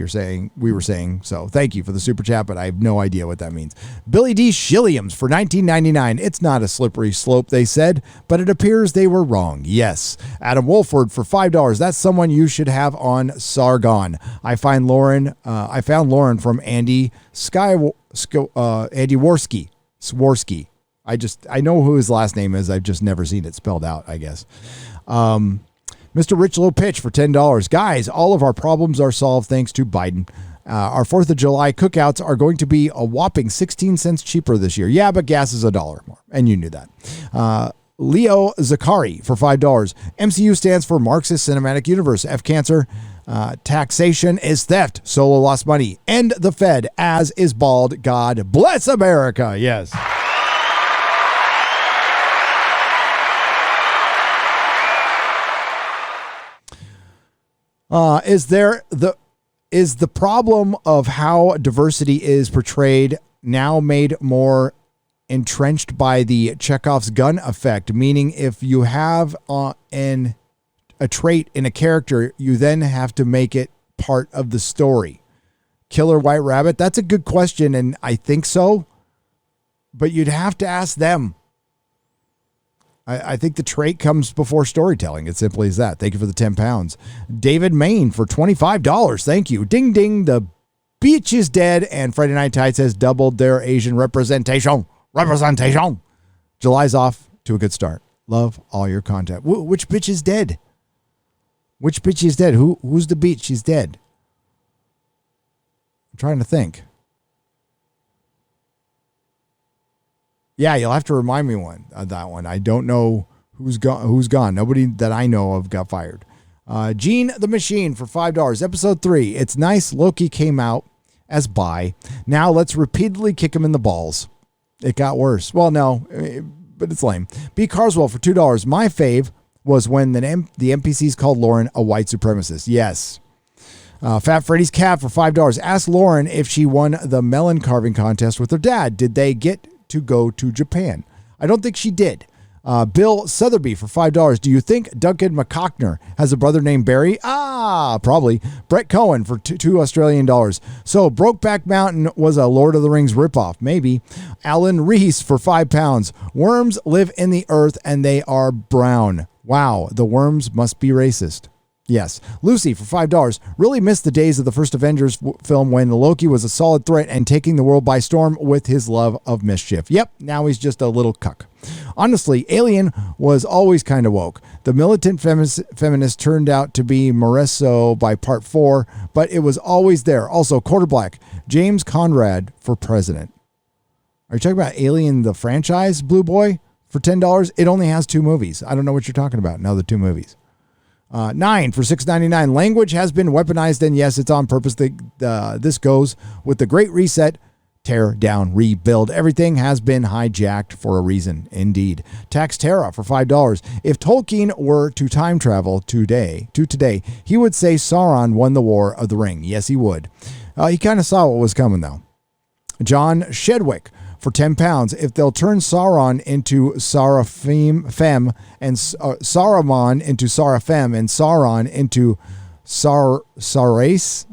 we were saying. So thank you for the super chat, but I have no idea what that means. Billy D. Shilliams for $19.99. It's not a slippery slope, they said, but it appears they were wrong. Yes. Adam Wolford for $5. That's someone you should have on Sargon. I found Lauren from Andy Andy Worski. I know who his last name is. I've just never seen it spelled out, I guess. Mr. Rich Low Pitch for $10. Guys, all of our problems are solved thanks to Biden. Our 4th of July cookouts are going to be a whopping 16 cents cheaper this year. Yeah, but gas is $1 more, and you knew that. Leo Zakari for $5. MCU stands for Marxist Cinematic Universe. F Cancer. Taxation is theft. Solo lost money. End the Fed, as is bald. God bless America. Yes. Is the problem of how diversity is portrayed now made more entrenched by the Chekhov's gun effect? Meaning, if you have a trait in a character, you then have to make it part of the story. Killer White Rabbit. That's a good question, and I think so. But you'd have to ask them. I think the trait comes before storytelling. It's simply as that. Thank you for the 10 pounds. David Main for $25. Thank you. Ding, ding. The beach is dead. And Friday Night Tights has doubled their Asian representation. July's off to a good start. Love all your content. Which bitch is dead? Which bitch is dead? Who's the bitch? She's dead. I'm trying to think. Yeah, you'll have to remind me of that one. I don't know who's gone. Nobody that I know of got fired. Gene the Machine for $5. Episode 3. It's nice Loki came out as bi. Now let's repeatedly kick him in the balls. It got worse. Well, no, but it's lame. B. Carswell for $2. My fave was when the NPCs called Lauren a white supremacist. Yes. Fat Freddy's Cat for $5. Ask Lauren if she won the melon carving contest with her dad. Did they get to go to Japan? I don't think she did. Bill Sotheby for $5. Do you think Duncan McCockner has a brother named Barry? Probably. Brett Cohen for $2 Australian. So Brokeback Mountain was a Lord of the Rings ripoff. Maybe. Alan Reese for £5. Worms live in the earth and they are brown. Wow, the worms must be racist. Yes. Lucy for $5. Really missed the days of the first Avengers film when Loki was a solid threat and taking the world by storm with his love of mischief. Yep, now he's just a little cuck. Honestly, Alien was always kind of woke. The militant feminist turned out to be Moreso by part 4, but it was always there. Also, Quarter Black, James Conrad for president. Are you talking about Alien the franchise, Blue Boy? For $10? It only has 2 movies. I don't know what you're talking about. Now the 2 movies. 9 for $6.99. Language has been weaponized, and yes, it's on purpose. This goes with the Great Reset. Tear down, rebuild. Everything has been hijacked for a reason. Indeed. Tax Terra for $5. If Tolkien were to time travel to today, he would say Sauron won the War of the Ring. Yes, he would. He kind of saw what was coming, though. John Shedwick for 10 pounds. If they'll turn Sauron into Sarafem and Saruman into Sarafem and Sauron into Sarase.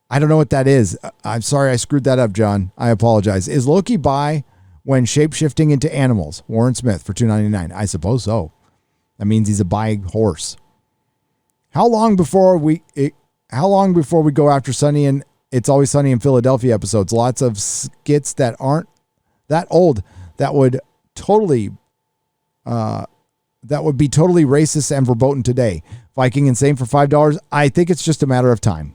I don't know what that is. I'm sorry I screwed that up, John. I apologize. Is Loki bi when shape-shifting into animals? Warren Smith for $2.99. I suppose so. That means he's a bi horse. How long before we go after Sunny and It's Always Sunny in Philadelphia episodes? Lots of skits that aren't that old that would be totally racist and verboten today. Viking Insane for $5. I think it's just a matter of time.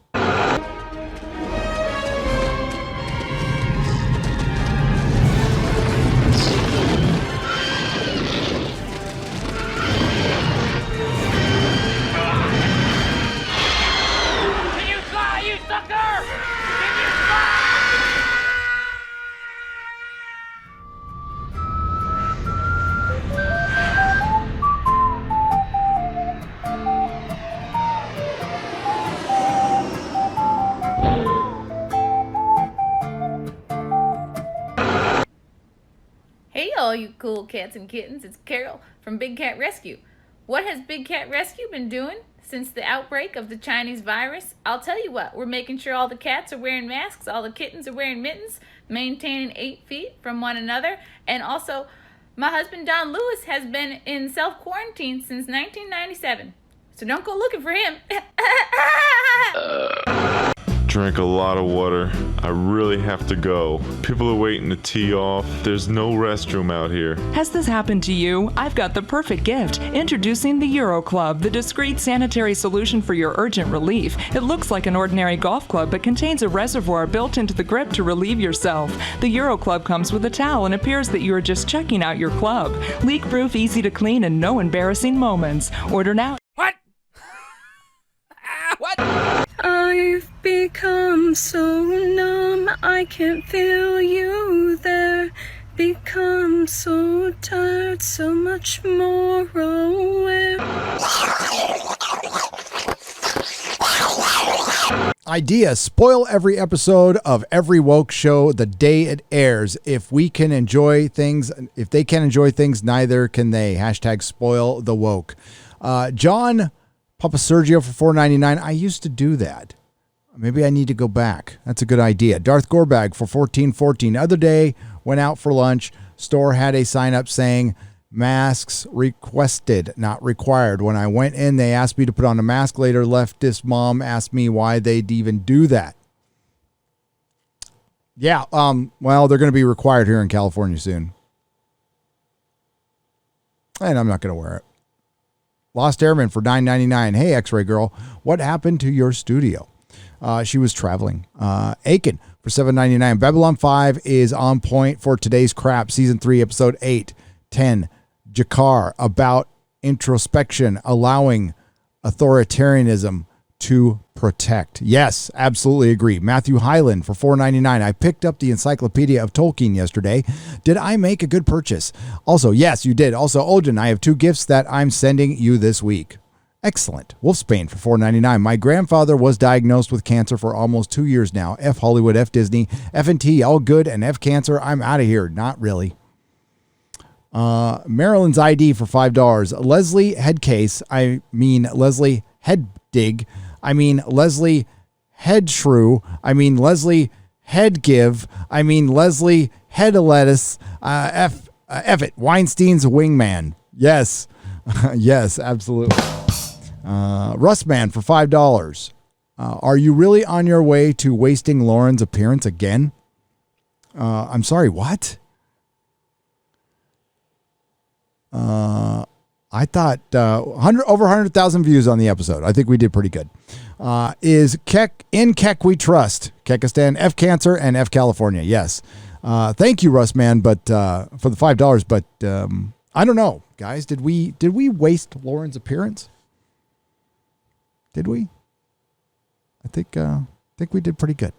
all you cool cats and kittens, it's Carol from Big Cat Rescue. What has Big Cat Rescue been doing since the outbreak of the Chinese virus? I'll tell you what, we're making sure all the cats are wearing masks, all the kittens are wearing mittens, maintaining 8 feet from one another, and also my husband Don Lewis has been in self-quarantine since 1997. So don't go looking for him. Drank a lot of water. I really have to go. People are waiting to tee off. There's no restroom out here. Has this happened to you? I've got the perfect gift. Introducing the Euro Club, the discreet sanitary solution for your urgent relief. It looks like an ordinary golf club, but contains a reservoir built into the grip to relieve yourself. The Euro Club comes with a towel and appears that you are just checking out your club. Leak-proof, easy to clean, and no embarrassing moments. Order now. What? What? I've become so numb, I can't feel you there. Become so tired, so much more aware. Idea: spoil every episode of every woke show the day it airs. If they can enjoy things, neither can they. Hashtag spoil the woke. John Papa Sergio for $4.99. I used to do that. Maybe I need to go back. That's a good idea. Darth Gorbag for $14.14. Other day, went out for lunch. Store had a sign up saying masks requested, not required. When I went in, they asked me to put on a mask. Later, leftist mom asked me why they'd even do that. Yeah, well, they're going to be required here in California soon. And I'm not going to wear it. Lost Airman for $9.99. Hey, X-Ray Girl, what happened to your studio? She was traveling. Aiken for $7.99. Babylon 5 is on point for today's crap. Season 3, episode 8. 10. Jakar, about introspection, allowing authoritarianism to protect. Yes, absolutely agree. Matthew Hyland for $4.99. I picked up the Encyclopedia of Tolkien yesterday. Did I make a good purchase? Also, yes, you did. Also, Odin, I have 2 gifts that I'm sending you this week. Excellent. Wolfsbane for $4.99. My grandfather was diagnosed with cancer for almost 2 years now. F Hollywood, F Disney, F&T, all good, and F cancer. I'm out of here. Not really. Maryland's ID for $5. Leslie Headcase. I mean Leslie Headdig. I mean Leslie Headshrew. I mean Leslie Headgive. I mean Leslie Headlettuce. Effett. Weinstein's wingman. Yes. Yes, absolutely. Rustman for $5. Are you really on your way to wasting Lauren's appearance again? I'm sorry, what? I thought over 100,000 views on the episode. I think we did pretty good. Is Keck in Keck we trust? Kekistan, F Cancer, and F California. Yes. Thank you, Rustman, but for the $5. But I don't know, guys. Did we waste Lauren's appearance? Did we? I think we did pretty good.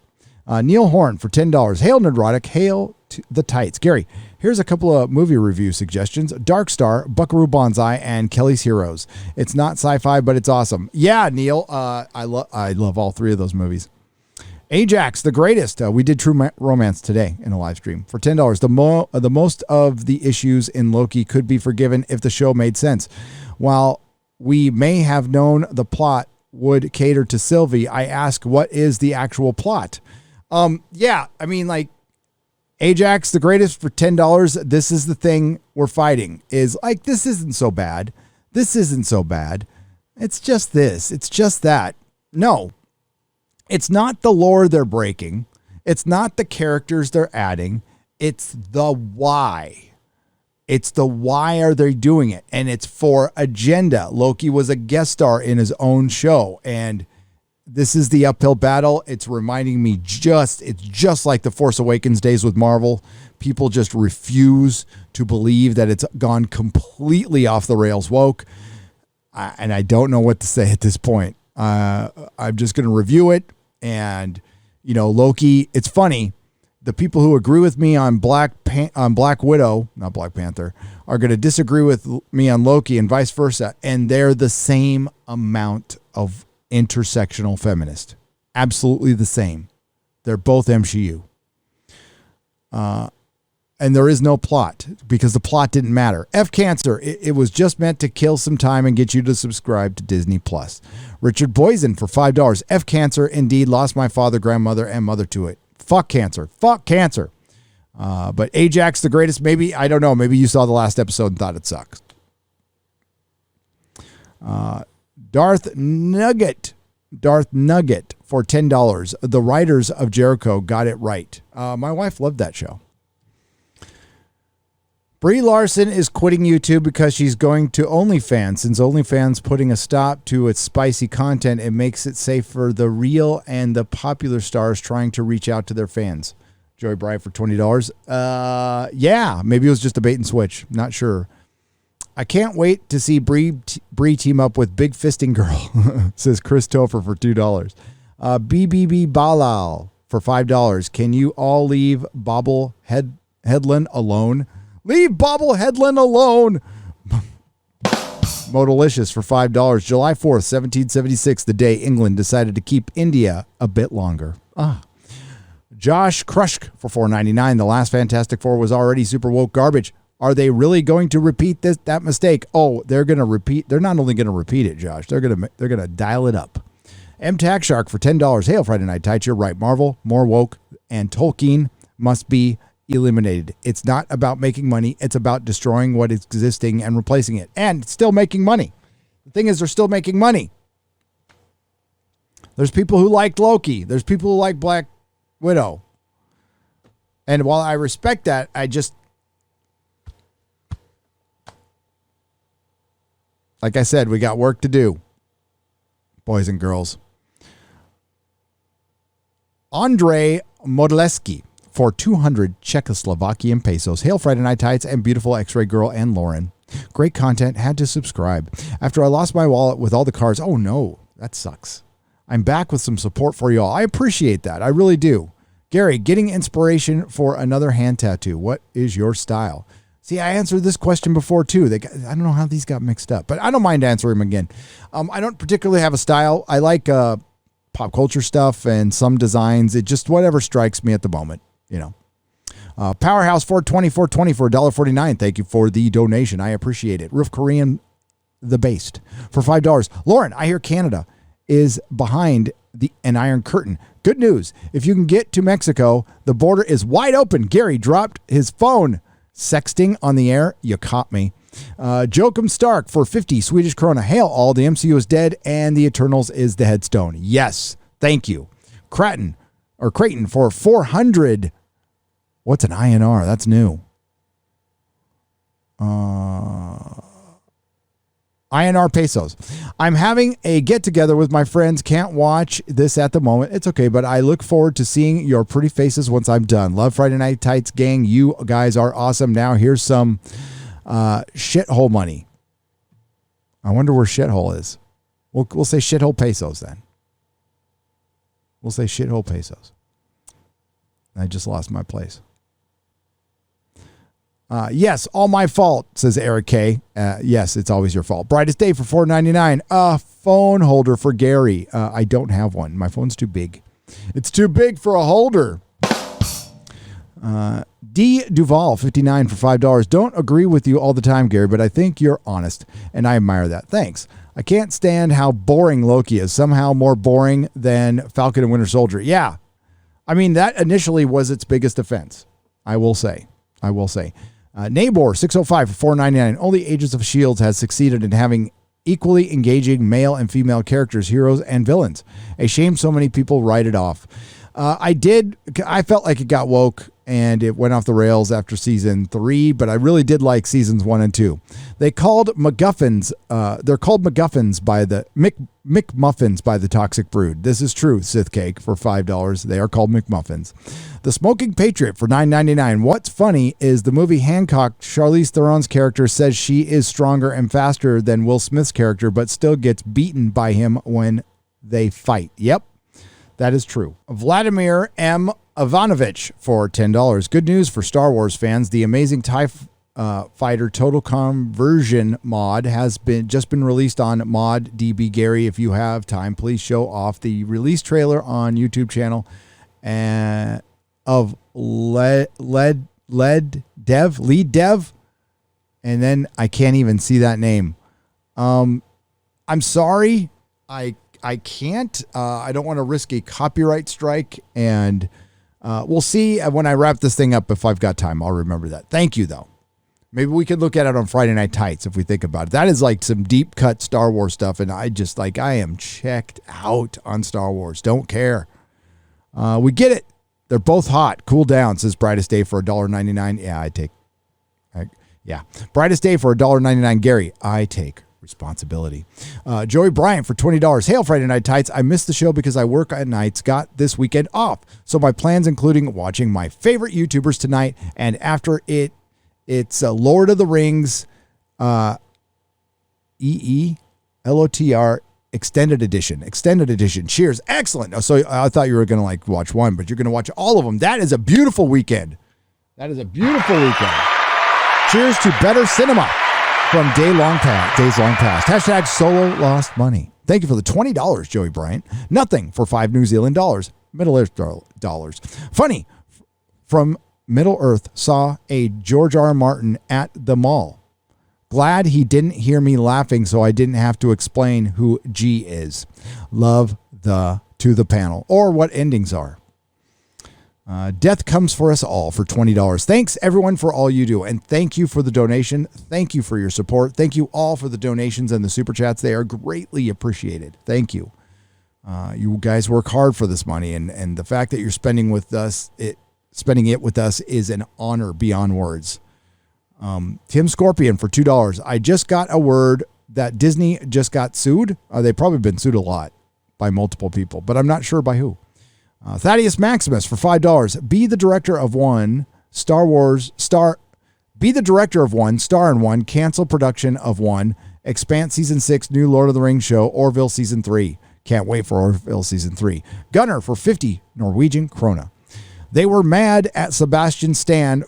Neil Horn for $10. Hail Nerdrotic, hail to the tights. Gary, here's a couple of movie review suggestions. Dark Star, Buckaroo Banzai, and Kelly's Heroes. It's not sci-fi, but it's awesome. Yeah, Neil, I love all 3 of those movies. Ajax, the greatest. We did True Romance today in a live stream for $10. The most of the issues in Loki could be forgiven if the show made sense. While we may have known the plot would cater to Sylvie, I ask, what is the actual plot? Yeah, I mean, like, Ajax, the greatest for $10. This is the thing we're fighting. Is like, this isn't so bad. This isn't so bad. It's just this. It's just that. No. It's not the lore they're breaking. It's not the characters they're adding. It's the why. It's the why are they doing it? And it's for agenda. Loki was a guest star in his own show. And this is the uphill battle. It's reminding me it's just like the Force Awakens days with Marvel. People just refuse to believe that it's gone completely off the rails woke. And I don't know what to say at this point. I'm just going to review it. And, Loki, it's funny. The people who agree with me on Black Widow, not Black Panther, are going to disagree with me on Loki and vice versa. And they're the same amount of intersectional feminist. Absolutely the same. They're both MCU. And there is no plot because the plot didn't matter. F Cancer, it was just meant to kill some time and get you to subscribe to Disney Plus. Richard Poison for $5. F Cancer, indeed, lost my father, grandmother, and mother to it. Fuck cancer. Fuck cancer. But Ajax, the greatest, maybe, I don't know. Maybe you saw the last episode and thought it sucks. Darth Nugget for $10. The writers of Jericho got it right. My wife loved that show. Brie Larson is quitting YouTube because she's going to OnlyFans. Since OnlyFans putting a stop to its spicy content, it makes it safe for the real and the popular stars trying to reach out to their fans. Joey Bryant for $20. Yeah, maybe it was just a bait and switch. Not sure. I can't wait to see Brie team up with Big Fisting Girl, says Chris Topher for $2. BBB Balal for $5. Can you all leave Bobble Headland alone? Leave Bobble Headland alone. Modalicious for $5. July 4th, 1776, the day England decided to keep India a bit longer. Josh Krushk for $4.99. The last Fantastic Four was already super woke garbage. Are they really going to repeat that mistake? Oh, they're going to repeat. They're not only going to repeat it, Josh. They're going to dial it up. M Tax Shark for $10. Hail Friday Night Tights. You're right. Marvel, more woke, and Tolkien must be eliminated. It's not about making money. It's about destroying what is existing and replacing it. And still making money. The thing is, they're still making money. There's people who liked Loki. There's people who like Black Widow. And while I respect that, like I said, we got work to do, boys and girls. Andrei Modleski for 200 Czechoslovakian pesos. Hail Friday Night Tights and beautiful X-Ray Girl and Lauren. Great content. Had to subscribe. After I lost my wallet with all the cards. Oh no, that sucks. I'm back with some support for y'all. I appreciate that. I really do. Gary, getting inspiration for another hand tattoo. What is your style? See, I answered this question before too. I don't know how these got mixed up, but I don't mind answering them again. I don't particularly have a style. I like pop culture stuff and some designs. It just whatever strikes me at the moment. Powerhouse 420 for $1.49. Thank you for the donation. I appreciate it. Roof Korean the Based for $5. Lauren, I hear Canada is behind an Iron Curtain. Good news. If you can get to Mexico, the border is wide open. Gary dropped his phone. Sexting on the air. You caught me. Joachim Stark for 50 Swedish krona. Hail all. The MCU is dead and the Eternals is the headstone. Yes. Thank you. Creighton for 400. What's an INR? That's new. INR pesos. I'm having a get-together with my friends. Can't watch this at the moment. It's okay, but I look forward to seeing your pretty faces once I'm done. Love Friday Night Tights, gang. You guys are awesome. Now here's some shithole money. I wonder where shithole is. We'll say shithole pesos then. We'll say shithole pesos. I just lost my place. Yes, all my fault, says Eric K. Yes, it's always your fault. Brightest Day for $4.99. A phone holder for Gary. I don't have one. My phone's too big. It's too big for a holder. D. Duval, 59 for $5. Don't agree with you all the time, Gary, but I think you're honest, and I admire that. Thanks. I can't stand how boring Loki is. Somehow more boring than Falcon and Winter Soldier. Yeah. I mean, that initially was its biggest offense. I will say. Nabor, 605 for $4.99. Only Agents of S.H.I.E.L.D. has succeeded in having equally engaging male and female characters, heroes and villains. A shame so many people write it off. I felt like it got woke and it went off the rails after season 3, but I really did like seasons 1 and 2. They're called MacGuffins by the McMuffins by the Toxic Brood. This is true, Sith Cake for $5. They are called McMuffins. The Smoking Patriot for $9.99. What's funny is the movie Hancock, Charlize Theron's character says she is stronger and faster than Will Smith's character, but still gets beaten by him when they fight. Yep. That is true. Vladimir M. Ivanovich for $10. Good news for Star Wars fans. The amazing TIE Fighter Total Conversion mod has just been released on ModDB. Gary, if you have time, please show off the release trailer on YouTube channel of lead dev. And then I can't even see that name. I'm sorry. I can't. I don't want to risk a copyright strike, and we'll see when I wrap this thing up. If I've got time, I'll remember that. Thank you, though. Maybe we could look at it on Friday Night Tights if we think about it. That is like some deep cut Star Wars stuff, and I am checked out on Star Wars. Don't care. We get it. They're both hot. Cool down, says Brightest Day for $1.99. Yeah, Brightest Day for $1.99. Gary, I take responsibility. Joey Bryant for $20. Hail Friday Night Tights. I missed the show because I work at nights. Got this weekend off. So my plans including watching my favorite YouTubers tonight, and after it's Lord of the Rings EELOTR Extended Edition. Cheers. Excellent. So I thought you were going to watch one, but you're going to watch all of them. That is a beautiful weekend. Cheers to better cinema from days long past. Hashtag solo lost money. Thank you for the $20, Joey Bryant. Nothing for 5 New Zealand dollars. Middle Earth dollars. Funny, from Middle Earth saw a George R. R. Martin at the mall. Glad he didn't hear me laughing so I didn't have to explain who G is. Love to the panel. Or what endings are. Death comes for us all for $20. Thanks everyone for all you do. And thank you for the donation. Thank you for your support. Thank you all for the donations and the super chats. They are greatly appreciated. Thank you. You guys work hard for this money, and the fact that you're spending it with us is an honor beyond words. Tim Scorpion for $2. I just got a word that Disney just got sued. They've probably been sued a lot by multiple people, but I'm not sure by who. Thaddeus Maximus for $5. Be the director of one, star in one, cancel production of one, Expanse Season 6, new Lord of the Rings show, Orville Season 3. Can't wait for Orville Season 3. Gunner for 50 Norwegian krona. They were mad at Sebastian Stan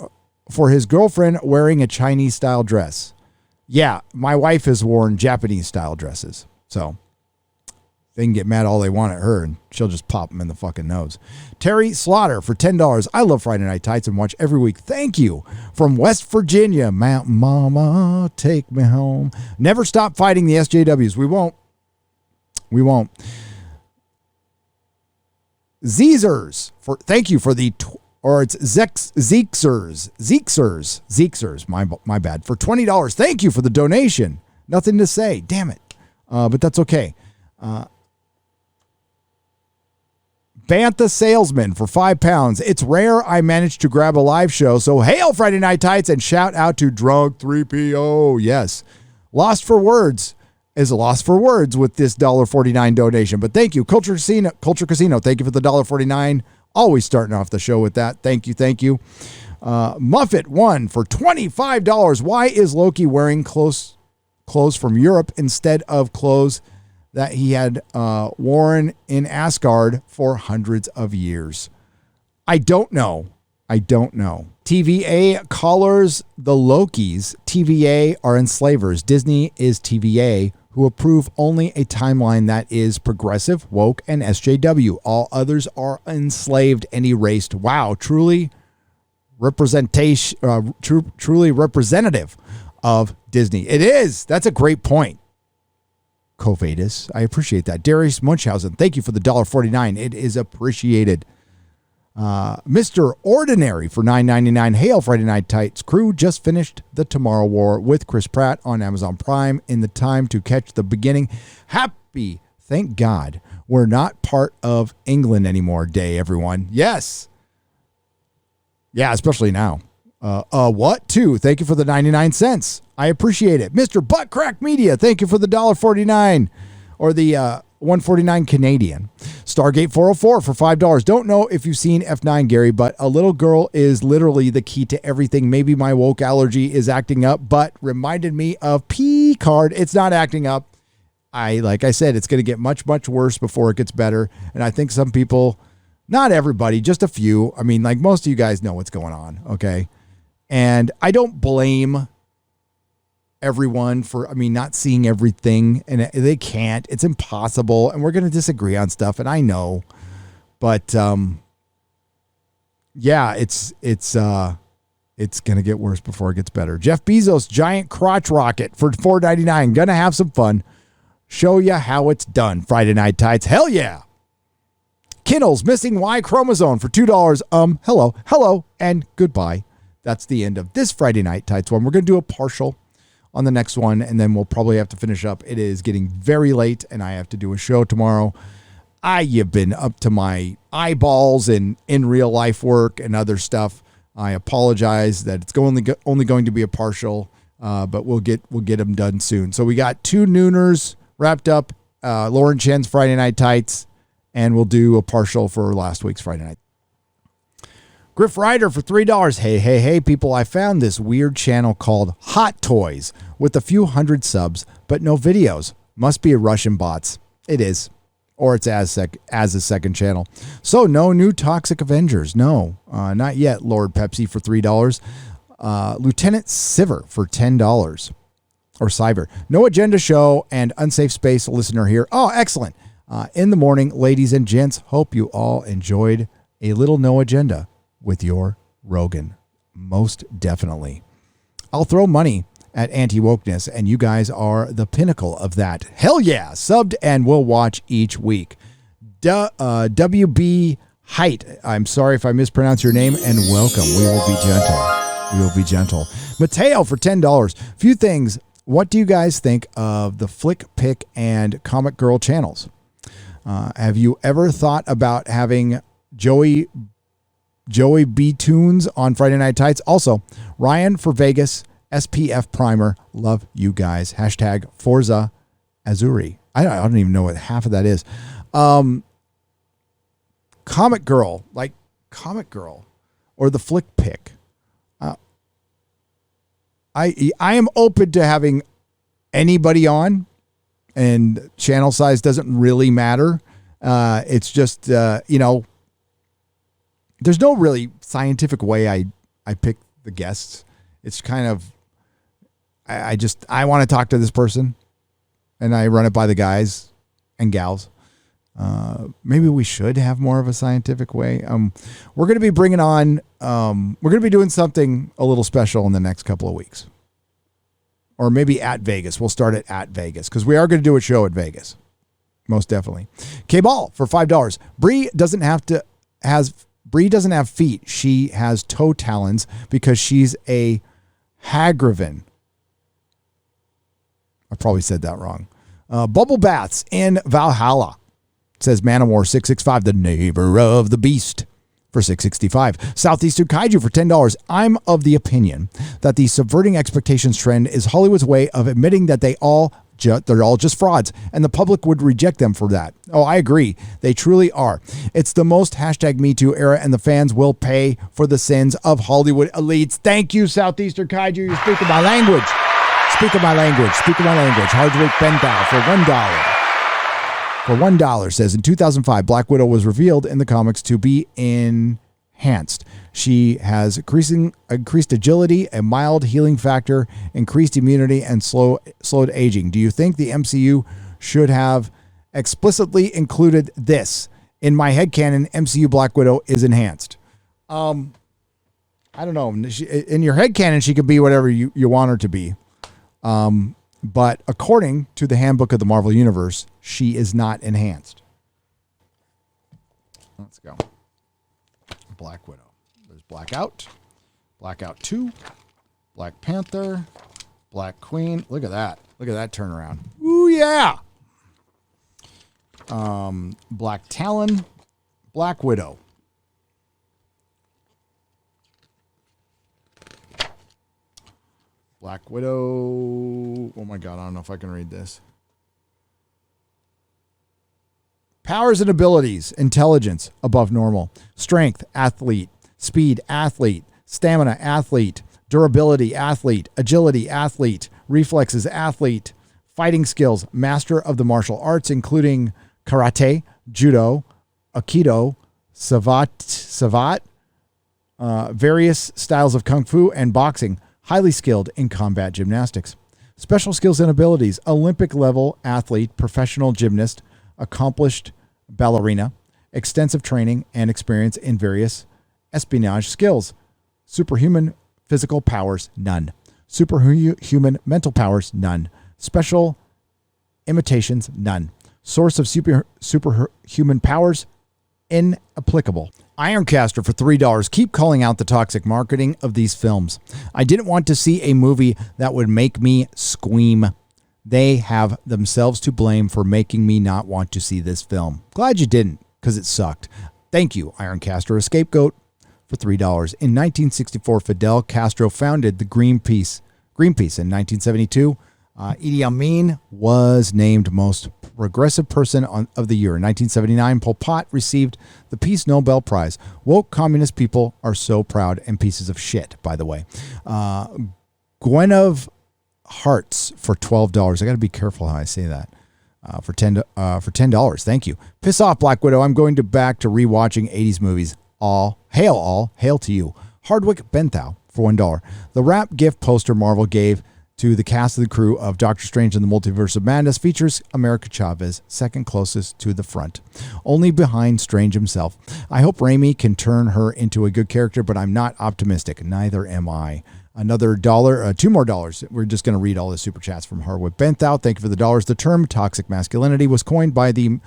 for his girlfriend wearing a Chinese-style dress. Yeah, my wife has worn Japanese-style dresses, so they can get mad all they want at her, and she'll just pop them in the fucking nose. Terry Slaughter for $10. I love Friday Night Tights and watch every week. Thank you. From West Virginia, Mountain Mama, take me home. Never stop fighting the SJWs. We won't. Zeezers, thank you for the, it's Zeexers, my bad, for $20. Thank you for the donation. Nothing to say. Damn it. But that's okay. Bantha Salesman for £5. It's rare I managed to grab a live show, so hail Friday Night Tights and shout out to Drunk 3PO. Yes. Lost for words with this $1.49 donation. But thank you. Culture Casino, thank you for the $1.49. Always starting off the show with that. Thank you. Muffet 1 for $25. Why is Loki wearing clothes from Europe instead of clothes that he had worn in Asgard for hundreds of years? I don't know. TVA collars the Lokis. TVA are enslavers. Disney is TVA. who approve only a timeline that is progressive, woke, and SJW. All others are enslaved and erased. Wow, truly truly representative of Disney. It is. That's a great point. Covadis, I appreciate that. Darius Munchausen, thank you for the $1.49. It is appreciated. Mr. Ordinary for $9.99. Hail Friday Night Tights crew just finished The Tomorrow War with Chris Pratt on Amazon Prime in the time to catch the beginning. Happy, thank God, we're not part of England anymore day, everyone. Yes. Yeah, especially now. What? Too. Thank you for the 99 cents. I appreciate it. Mr. Buttcrack Media, thank you for the $1.49 or the 149 Canadian. Stargate 404 for $5. Don't know if you've seen F9, Gary, but a little girl is literally the key to everything. Maybe my woke allergy is acting up, but reminded me of P-Card. It's not acting up. Like I said, it's going to get much, much worse before it gets better. And I think some people, not everybody, just a few. I mean, like most of you guys know what's going on. Okay. And I don't blame everyone for, not seeing everything, and they can't. It's impossible, and we're going to disagree on stuff, and I know. But yeah, it's going to get worse before it gets better. Jeff Bezos giant crotch rocket for $4.99. Going to have some fun. Show you how it's done. Friday Night Tights. Hell yeah. Kinnell's missing Y chromosome for $2. Hello, and goodbye. That's the end of this Friday Night Tights one. We're going to do a partial on the next one, and then we'll probably have to finish up. It is getting very late, and I have to do a show tomorrow. You've been up to my eyeballs in real life work and other stuff. I apologize that it's only going to be a partial, but we'll get them done soon. So we got 2 Nooners wrapped up, Lauren Chen's Friday Night Tights, and we'll do a partial for last week's Friday Night. Griff Ryder for $3. Hey, people, I found this weird channel called Hot Toys with a few hundred subs, but no videos. Must be a Russian bots. It is. Or it's as a second channel. So no new Toxic Avengers. No, not yet. Lord Pepsi for $3. Lieutenant Siver for $10. Or Cyber. No agenda show and unsafe space listener here. Oh, excellent. In the morning, ladies and gents, hope you all enjoyed a little no agenda with your Rogan. Most definitely. I'll throw money at anti-wokeness, and you guys are the pinnacle of that. Hell yeah. Subbed and will watch each week. WB Height. I'm sorry if I mispronounce your name, and welcome. We will be gentle. Mateo for $10. Few things. What do you guys think of the Flick Pick and Comic Girl channels? Have you ever thought about having Joey B. Tunes on Friday Night Tights? Also, Ryan for Vegas, SPF Primer. Love you guys. Hashtag Forza Azuri. I don't even know what half of that is. Comic Girl or the Flick Pick. I am open to having anybody on, and channel size doesn't really matter. It's just, there's no really scientific way I pick the guests. It's kind of, I want to talk to this person, and I run it by the guys and gals. Maybe we should have more of a scientific way. We're going to be bringing on, we're going to be doing something a little special in the next couple of weeks, or maybe at Vegas. We'll start it at Vegas, because we are going to do a show at Vegas. Most definitely. K-Ball for $5. Bree doesn't have feet. She has toe talons because she's a Hagraven. I probably said that wrong. Bubble baths in Valhalla. Says Manowar 665, the neighbor of the beast, for $6.65. Southeastern Kaiju for $10. I'm of the opinion that the subverting expectations trend is Hollywood's way of admitting that they're all just frauds, and the public would reject them for that. Oh, I agree. They truly are. It's the most #MeToo era, and the fans will pay for the sins of Hollywood elites. Thank you, Southeastern Kaiju. You're speaking my language. Speaking my language. Hardwick Benthal for $1. For $1, says in 2005, Black Widow was revealed in the comics to be in enhanced. She has increased agility, a mild healing factor, increased immunity, and slowed aging. Do you think the MCU should have explicitly included this? In my headcanon, MCU Black Widow is enhanced. I don't know. In your headcanon, she could be whatever you want her to be. But according to the handbook of the Marvel Universe, she is not enhanced. Let's go. Black Widow. There's Blackout. Blackout 2. Black Panther. Black Queen. Look at that. Look at that turnaround. Ooh, yeah. Black Talon. Black Widow. Black Widow. Oh my God, I don't know if I can read this. Powers and abilities. Intelligence, above normal. Strength, athlete. Speed, athlete. Stamina, athlete. Durability, athlete. Agility, athlete. Reflexes, athlete. Fighting skills, master of the martial arts, including karate, judo, aikido, savate, various styles of kung fu, and boxing. Highly skilled in combat gymnastics. Special skills and abilities. Olympic level athlete, professional gymnast, accomplished ballerina, extensive training and experience in various espionage skills. Superhuman physical powers, none. Superhuman mental powers, none. Special imitations, none. Source of superhuman powers, inapplicable. Ironcaster for $3. Keep calling out the toxic marketing of these films. I didn't want to see a movie that would make me scream. They have themselves to blame for making me not want to see this film. Glad you didn't, because it sucked. Thank you, Ironcaster, a scapegoat for $3. In 1964, Fidel Castro founded the Greenpeace. In 1972, Idi Amin was named most progressive person of the year. In 1979, Pol Pot received the Peace Nobel Prize. Woke communist people are so proud and pieces of shit, by the way. Gwyneth Hearts for $12. I got to be careful how I say that. For $10. Thank you. Piss off, Black Widow. I'm going back to rewatching 80s movies. Hail to you. Hardwick Benthau for $1. The wrap gift poster Marvel gave to the cast of the crew of Doctor Strange and the Multiverse of Madness features America Chavez, second closest to the front, only behind Strange himself. I hope Raimi can turn her into a good character, but I'm not optimistic. Neither am I. Another $1, $2 more. We're just going to read all the super chats from Harwood Benthau. Thank you for the dollars. The term toxic masculinity was coined by the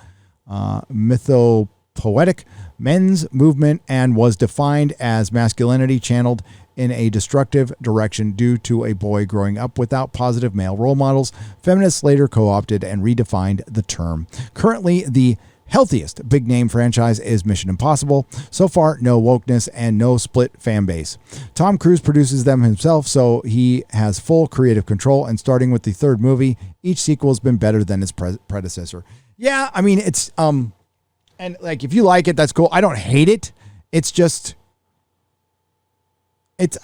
mythopoetic men's movement and was defined as masculinity channeled in a destructive direction due to a boy growing up without positive male role models. Feminists later co-opted and redefined the term. Currently, the healthiest big name franchise is Mission Impossible. So far, no wokeness and no split fan base. Tom Cruise produces them himself, so he has full creative control, and starting with the third movie, each sequel has been better than its predecessor. Yeah, I mean, it's and like, if you like it, that's cool. I don't hate it. It's just,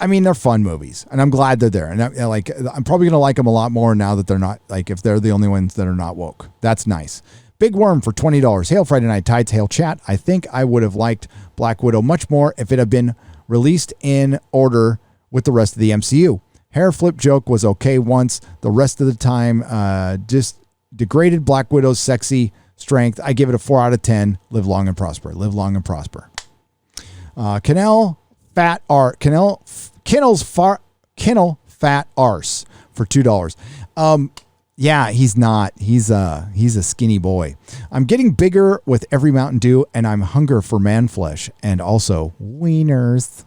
I mean, they're fun movies, and I'm glad they're there. And I'm probably going to like them a lot more now that they're not, like, if they're the only ones that are not woke. That's nice. Big Worm for $20. Hail Friday Night Tides. Hail chat. I think I would have liked Black Widow much more if it had been released in order with the rest of the MCU. Hair flip joke was okay once. The rest of the time, just degraded Black Widow's sexy strength. I give it a 4 out of 10. Live long and prosper. Live long and prosper. Kennel Fat Arse for $2. Yeah, he's not. He's a skinny boy. I'm getting bigger with every Mountain Dew, and I'm hunger for man flesh and also wieners.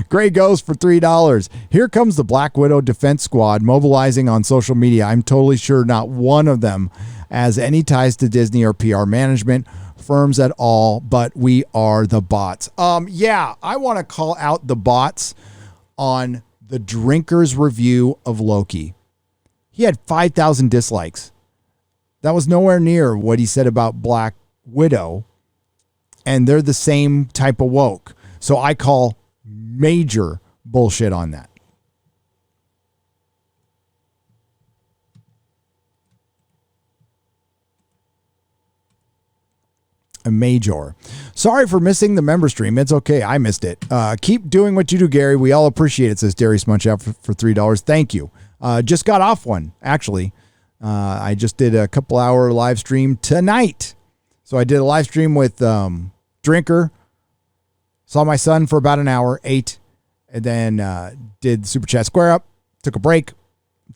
Gray Ghost for $3. Here comes the Black Widow Defense Squad mobilizing on social media. I'm totally sure not one of them has any ties to Disney or PR management firms at all, but we are the bots. Yeah, I want to call out the bots on the Drinker's review of Loki. He had 5,000 dislikes. That was nowhere near what he said about Black Widow, and they're the same type of woke. So I call major bullshit on that. Major. Sorry for missing the member stream. It's okay. I missed it. Keep doing what you do, Gary. We all appreciate it, says Darius Munchout for $3. Thank you. Just got off one, actually. I just did a couple hour live stream tonight. So I did a live stream with Drinker. Saw my son for about an hour, 8. And then did Super Chat Square Up. Took a break.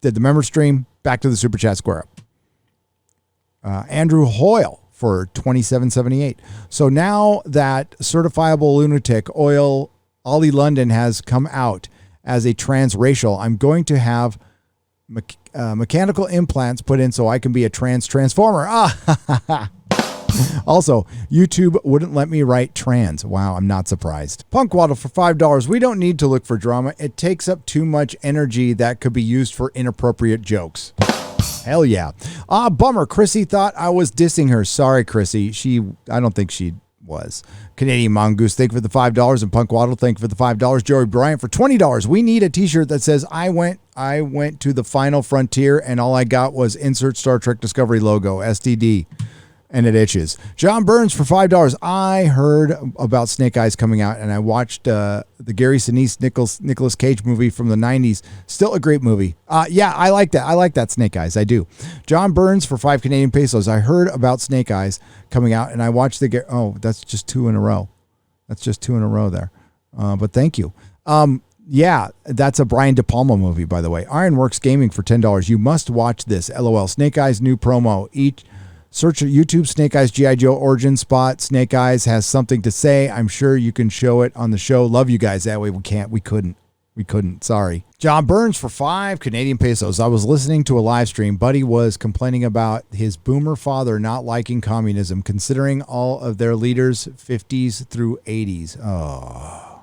Did the member stream. Back to the Super Chat Square Up. Andrew Hoyle for $27.78. So now that certifiable lunatic Ollie London has come out as a transracial, I'm going to have mechanical implants put in so I can be a transformer. Also, YouTube wouldn't let me write trans. Wow, I'm not surprised. Punkwaddle for $5. We don't need to look for drama. It takes up too much energy that could be used for inappropriate jokes. Hell yeah. Bummer. Chrissy thought I was dissing her. Sorry, Chrissy. I don't think she was. Canadian Mongoose, thank you for the $5. And Punkwaddle, thank you for the $5. Joey Bryant for $20. We need a t-shirt that says, I went to the final frontier and all I got was insert Star Trek Discovery logo, STD. And it itches. John Burns for $5. I heard about Snake Eyes coming out, and I watched the Gary Sinise Nicolas Cage movie from the 90s. Still a great movie. Yeah, I like that. I like that Snake Eyes. I do. John Burns for 5 Canadian pesos. I heard about Snake Eyes coming out, and I watched that's just 2 in a row. That's just 2 in a row there. But thank you. Yeah, that's a Brian De Palma movie, by the way. Ironworks Gaming for $10. You must watch this. LOL. Snake Eyes new promo. Search YouTube Snake Eyes G.I. Joe origin spot. Snake Eyes has something to say. I'm sure you can show it on the show. Love you guys. That way we couldn't. Sorry. John Burns for 5 Canadian pesos. I was listening to a live stream. Buddy was complaining about his boomer father not liking communism, considering all of their leaders 50s through 80s. Oh.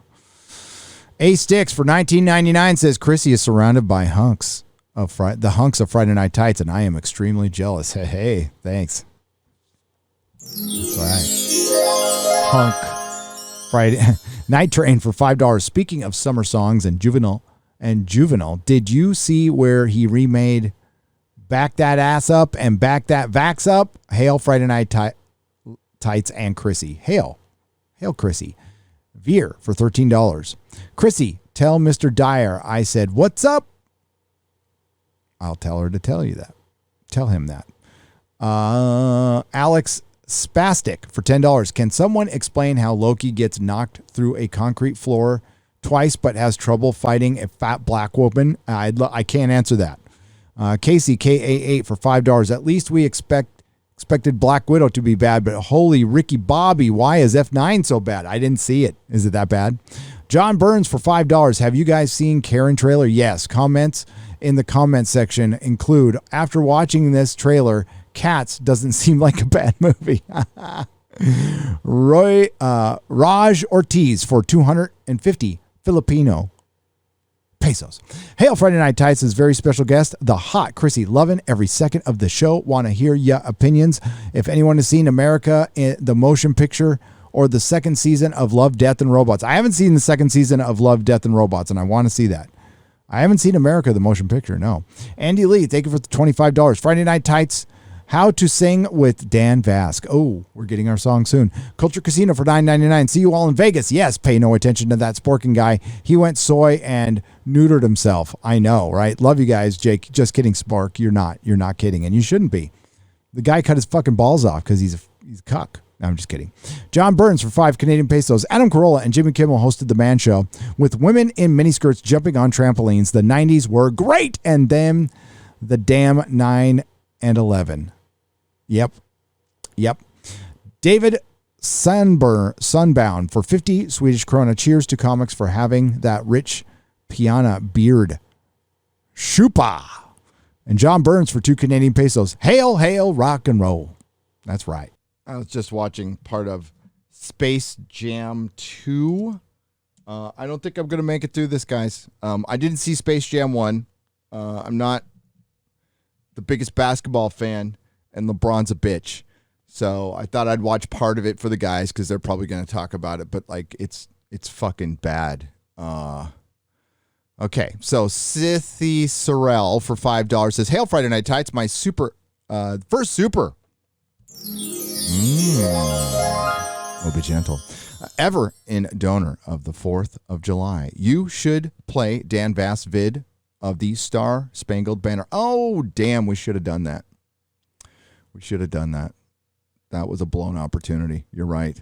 A Sticks for $19.99 says Chrissy is surrounded by hunks. The hunks of Friday Night Tights, and I am extremely jealous. Hey, thanks. That's right. Hunk Friday Night Train for $5. Speaking of summer songs and Juvenile, did you see where he remade Back That Ass Up and Back That Vax Up? Hail Friday Night Tights and Chrissy. Hail Chrissy. Veer for $13. Chrissy, tell Mr. Dyer I said, what's up? I'll tell her to tell you that. Tell him that. Alex Spastic for $10. Can someone explain how Loki gets knocked through a concrete floor twice but has trouble fighting a fat black woman? I can't answer that. Casey KA8 for $5. At least we expected Black Widow to be bad, but holy Ricky Bobby, why is F9 so bad? I didn't see it. Is it that bad? John Burns for $5. Have you guys seen Karen trailer? Yes. Comments in the comment section include, after watching this trailer, Cats doesn't seem like a bad movie. Raj Ortiz for 250 Filipino pesos. Hail Friday Night Tights' very special guest, the hot Chrissy. Loving every second of the show. Want to hear ya opinions. If anyone has seen America in the motion picture or the second season of Love, Death, and Robots. I haven't seen the second season of Love, Death, and Robots, and I want to see that. I haven't seen America, the motion picture, no. Andy Lee, thank you for the $25. Friday Night Tights, How to Sing with Dan Vask. Oh, we're getting our song soon. Culture Casino for $9.99. See you all in Vegas. Yes, pay no attention to that Sporkin guy. He went soy and neutered himself. I know, right? Love you guys, Jake. Just kidding, Spork. You're not kidding, and you shouldn't be. The guy cut his fucking balls off because he's a cuck. No, I'm just kidding. John Burns for 5 Canadian pesos. Adam Carolla and Jimmy Kimmel hosted The Man Show with women in miniskirts jumping on trampolines. The 90s were great. And then the damn 9 and 11. Yep. David Sunbound for 50 Swedish krona. Cheers to comics for having that rich piana beard. Shupa. And John Burns for 2 Canadian pesos. Hail, hail, rock and roll. That's right. I was just watching part of Space Jam 2. I don't think I'm going to make it through this, guys. I didn't see Space Jam 1. I'm not the biggest basketball fan, and LeBron's a bitch. So I thought I'd watch part of it for the guys because they're probably going to talk about it. But, like, it's fucking bad. Okay, so Sithy Sorrell for $5 says, Hail Friday Night Tights, my first super. Oh, be gentle. Ever in donor of the 4th of July, you should play Dan Bass vid of the Star Spangled Banner. Oh, damn, we should have done that. We should have done that. That was a blown opportunity. You're right.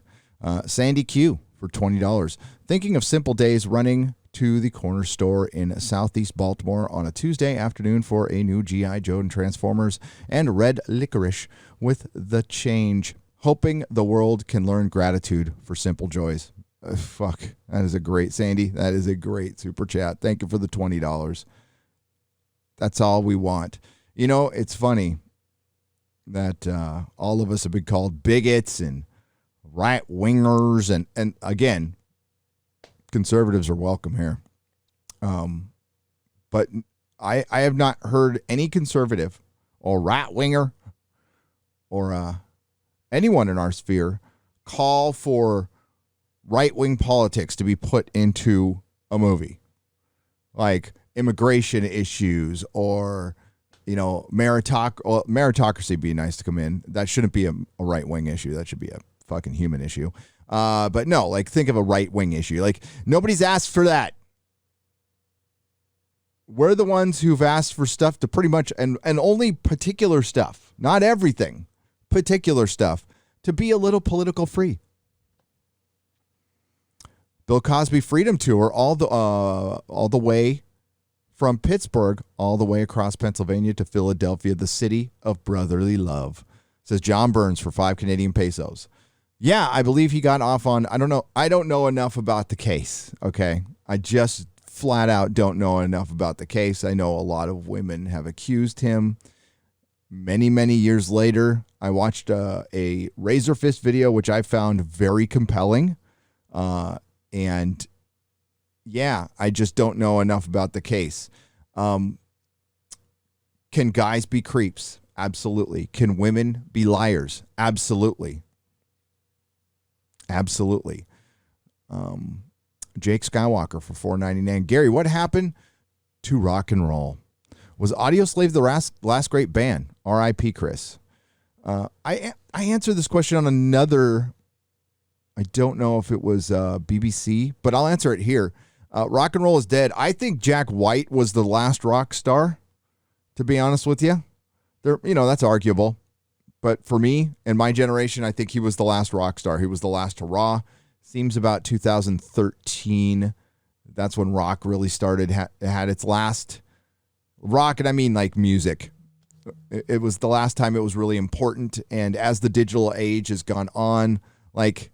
Sandy Q for $20. Thinking of simple days running to the corner store in Southeast Baltimore on a Tuesday afternoon for a new G.I. Joe and Transformers and red licorice with the change. Hoping the world can learn gratitude for simple joys. Fuck. That is a great, Sandy. That is a great super chat. Thank you for the $20. That's all we want. You know, it's funny that all of us have been called bigots and right-wingers. And again, conservatives are welcome here. But I have not heard any conservative or right-winger or anyone in our sphere call for right-wing politics to be put into a movie. Like immigration issues or, you know, meritocracy would be nice to come in. That shouldn't be a right-wing issue. That should be a fucking human issue. But no, like think of a right-wing issue. Like nobody's asked for that. We're the ones who've asked for stuff to pretty much, and only particular stuff, not everything, particular stuff, to be a little political free. Bill Cosby Freedom Tour, all the way from Pittsburgh, all the way across Pennsylvania to Philadelphia, the city of brotherly love. Says John Burns for 5 Canadian pesos. Yeah, I believe he got off on, I don't know enough about the case, okay? I just flat out don't know enough about the case. I know a lot of women have accused him. Many, many years later, I watched a Razor Fist video, which I found very compelling. And yeah, I just don't know enough about the case. Can guys be creeps? Absolutely. Can women be liars? Absolutely. Absolutely. Jake Skywalker for $4.99. Gary, what happened to rock and roll? Was Audioslave the last great band? R.I.P. Chris. I answered this question on another, I don't know if it was BBC, but I'll answer it here. Rock and roll is dead. I think Jack White was the last rock star, to be honest with you. That's arguable. But for me and my generation, I think he was the last rock star. He was the last hurrah. Seems about 2013. That's when rock really started, had its last rock. And I mean like music. It was the last time it was really important. And as the digital age has gone on, like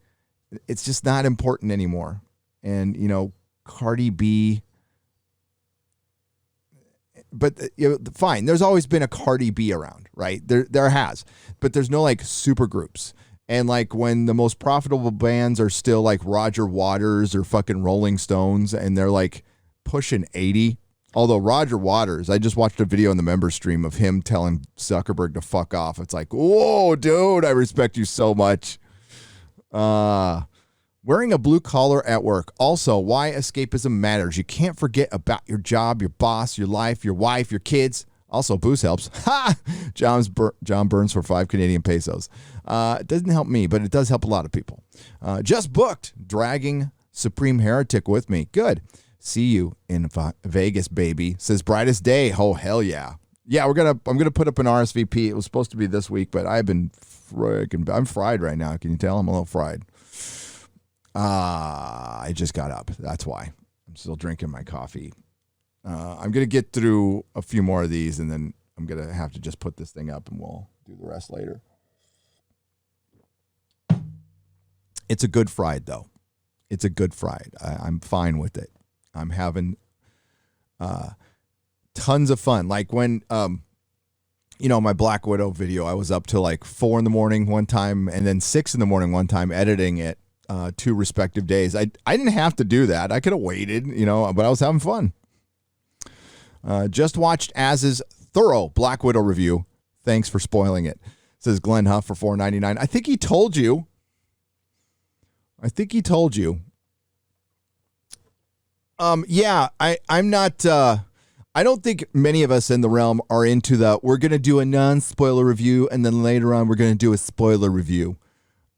it's just not important anymore. And, Cardi B, but fine. There's always been a Cardi B around, right? There has, but there's no like super groups. And like when the most profitable bands are still like Roger Waters or fucking Rolling Stones, and they're like pushing 80. Although Roger Waters, I just watched a video in the member stream of him telling Zuckerberg to fuck off. It's like, whoa, dude, I respect you so much. Wearing a blue collar at work. Also, why escapism matters. You can't forget about your job, your boss, your life, your wife, your kids. Also, booze helps. Ha! John Burns for 5 Canadian pesos. It doesn't help me, but it does help a lot of people. Just booked. Dragging Supreme Heretic with me. Good. See you in Vegas, baby. Says brightest day. Oh, hell yeah. Yeah, I'm gonna put up an RSVP. It was supposed to be this week, but I'm fried right now. Can you tell? I'm a little fried. I just got up. That's why. I'm still drinking my coffee. I'm going to get through a few more of these, and then I'm going to have to just put this thing up, and we'll do the rest later. It's a good fried, though. It's a good fried. I'm fine with it. I'm having tons of fun. Like when, my Black Widow video, I was up till like 4 a.m. one time, and then 6 a.m. one time editing it. 2 respective days. I didn't have to do that. I could have waited, but I was having fun. Just watched Az's thorough Black Widow review. Thanks for spoiling it. Says Glenn Huff for $4.99. I think he told you. Yeah, I'm not. I don't think many of us in the realm are into we're going to do a non-spoiler review, and then later on we're going to do a spoiler review.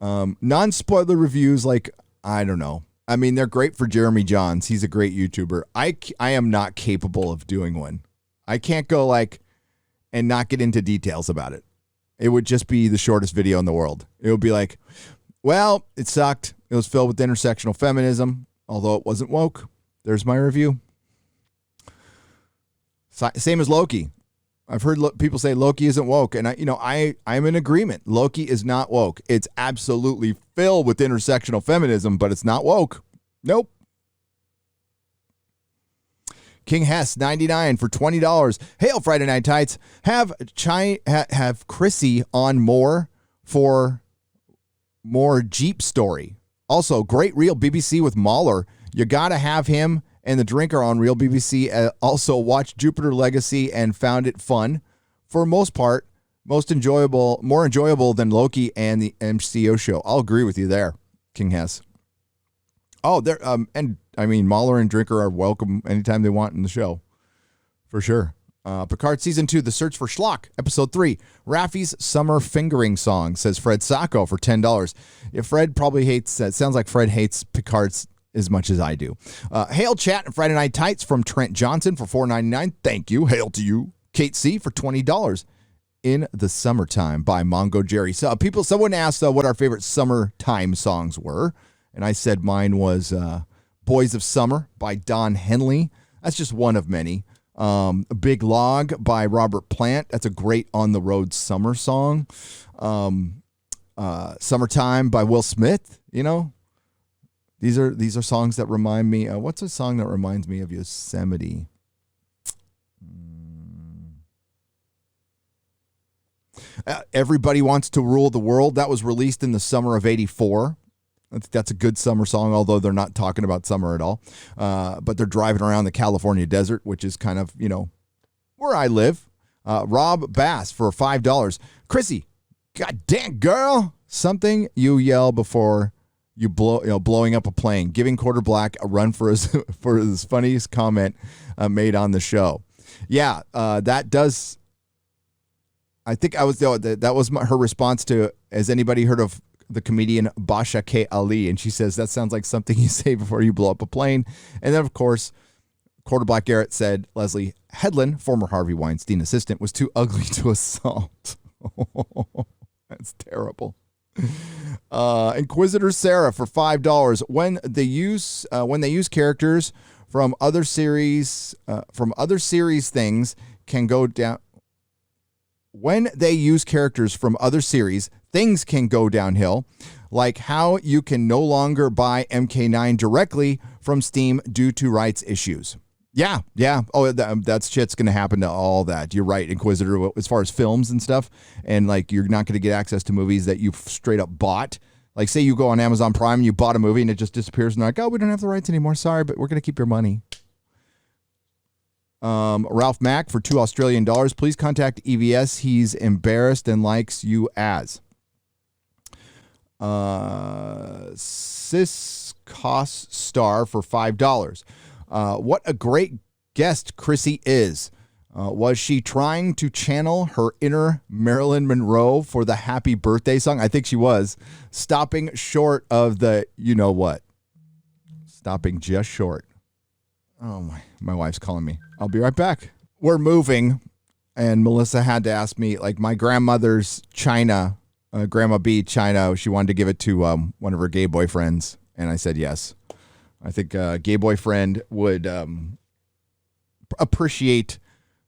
Non-spoiler reviews, like, I don't know. I mean, they're great for Jeremy Johns. He's a great YouTuber. I am not capable of doing one. I can't go like and not get into details about it. It would just be the shortest video in the world. It would be like, well, it sucked. It was filled with intersectional feminism, although it wasn't woke. There's my review. Same as Loki. I've heard people say Loki isn't woke, and I'm in agreement. Loki is not woke. It's absolutely filled with intersectional feminism, but it's not woke. Nope. King Hess 99 for $20. Hail Friday Night Tights. Have Chrissy on more for more Jeep story. Also, great real BBC with Mahler. You gotta have him and the drinker on real BBC. Also, watch Jupiter Legacy and found it fun. For most part, more enjoyable than Loki and the MCO show. I'll agree with you there, King Hess. Oh, there. And I mean, Mahler and Drinker are welcome anytime they want in the show, for sure. Picard Season 2, The Search for Schlock, Episode 3, Raffi's Summer Fingering Song, says Fred Sacco for $10. Yeah, Fred probably hates, it sounds like Fred hates Picard's as much as I do. Hail Chat and Friday Night Tights from Trent Johnson for $4.99. Thank you. Hail to you. Kate C for $20. In the Summertime by Mongo Jerry. So someone asked what our favorite summertime songs were, and I said mine was Boys of Summer by Don Henley. That's just one of many. Big Log by Robert Plant. That's a great on-the-road summer song. Summertime by Will Smith. You know, these are songs that remind me. What's a song that reminds me of Yosemite? Everybody Wants to Rule the World. That was released in the summer of '84. I think that's a good summer song, although they're not talking about summer at all. But they're driving around the California desert, which is kind of, where I live. Rob Bass for $5. Chrissy, goddamn girl, something you yell before you blowing up a plane, giving Quarter Black a run for his funniest comment made on the show. Yeah, that does. I think that was her response to, has anybody heard of the comedian Basha K. Ali? And she says, that sounds like something you say before you blow up a plane. And then, of course, Quarter Black Garrett said Leslie Headland, former Harvey Weinstein assistant, was too ugly to assault. That's terrible. Inquisitor Sarah for $5. When they use characters from other series things can go down. When they use characters from other series, things can go downhill, like how you can no longer buy MK9 directly from Steam due to rights issues. Yeah. Oh, that shit's going to happen to all that. You're right, Inquisitor, as far as films and stuff. And, like, you're not going to get access to movies that you've straight up bought. Like, say you go on Amazon Prime and you bought a movie and it just disappears and they're like, oh, we don't have the rights anymore. Sorry, but we're going to keep your money. Ralph Mack for $2 Australian. Please contact EVS. He's embarrassed and likes you as. Sis Cost Star for $5. What a great guest Chrissy is. Was she trying to channel her inner Marilyn Monroe for the happy birthday song? I think she was. Stopping short of the you-know-what. Stopping just short. Oh, my wife's calling me. I'll be right back. We're moving, and Melissa had to ask me, like, my grandmother's china, Grandma B china, she wanted to give it to one of her gay boyfriends, and I said yes. I think a gay boyfriend would appreciate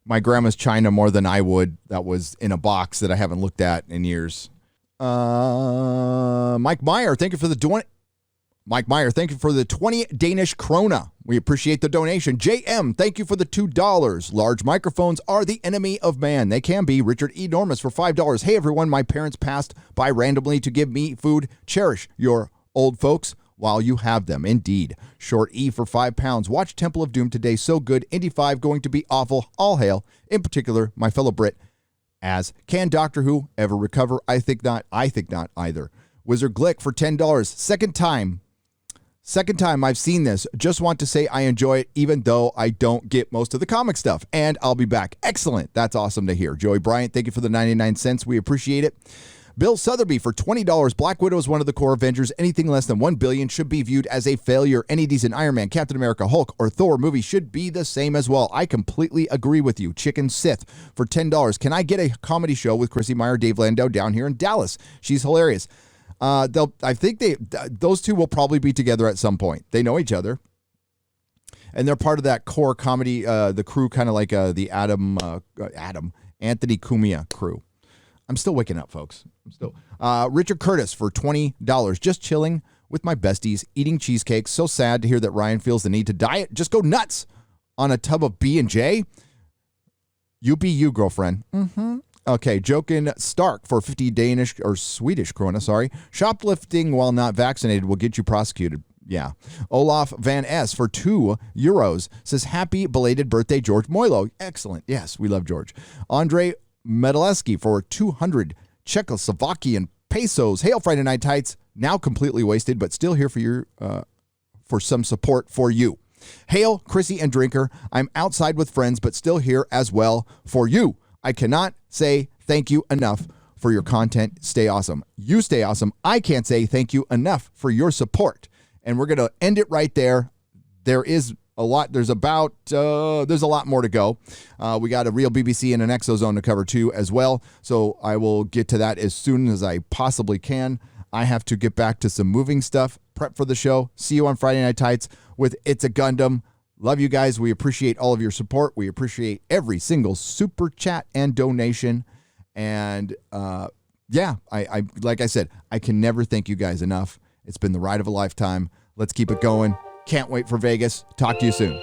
my grandma's china more than I would. That was in a box that I haven't looked at in years. Mike Meyer, thank you for the 20 Danish krona. We appreciate the donation. JM, thank you for the $2. Large microphones are the enemy of man. They can be. Richard Enormous for $5. Hey, everyone, my parents passed by randomly to give me food. Cherish your old folks while you have them. Indeed. Short E for £5. Watch Temple of Doom today. So good. Indy 5 going to be awful. All hail. In particular, my fellow Brit. As can Doctor Who ever recover? I think not. I think not either. Wizard Glick for $10. Second time I've seen this. Just want to say I enjoy it, even though I don't get most of the comic stuff. And I'll be back. Excellent. That's awesome to hear. Joey Bryant, thank you for the 99 cents. We appreciate it. Bill Sotheby for $20. Black Widow is one of the core Avengers. Anything less than $1 billion should be viewed as a failure. Any decent Iron Man, Captain America, Hulk, or Thor movie should be the same as well. I completely agree with you. Chicken Sith for $10. Can I get a comedy show with Chrissy Meyer, Dave Landau down here in Dallas? She's hilarious. I think those two will probably be together at some point. They know each other. And they're part of that core comedy, the crew, kind of like the Anthony Cumia crew. I'm still waking up, folks. Richard Curtis for $20. Just chilling with my besties, eating cheesecake. So sad to hear that Ryan feels the need to diet. Just go nuts on a tub of B&J. You be you, girlfriend. Okay, Jokin Stark for 50 Danish or Swedish krona, sorry. Shoplifting while not vaccinated will get you prosecuted. Yeah. Olaf Van S for €2 says, happy belated birthday, George Moilo. Excellent. Yes, we love George. Andre Medaleski for 200 Czechoslovakian pesos. Hail Friday Night Tights. Now completely wasted, but still here for some support for you. Hail, Chrissy and Drinker. I'm outside with friends, but still here as well for you. I cannot say thank you enough for your content. Stay awesome. You stay awesome. I can't say thank you enough for your support. And we're going to end it right there. There is a lot. There's a lot more to go. We got a real BBC and an Exozone to cover too as well. So I will get to that as soon as I possibly can. I have to get back to some moving stuff, prep for the show. See you on Friday Night Tights with It's a Gundam. Love you guys. We appreciate all of your support. We appreciate every single super chat and donation. And yeah, I like I said, I can never thank you guys enough. It's been the ride of a lifetime. Let's keep it going. Can't wait for Vegas. Talk to you soon.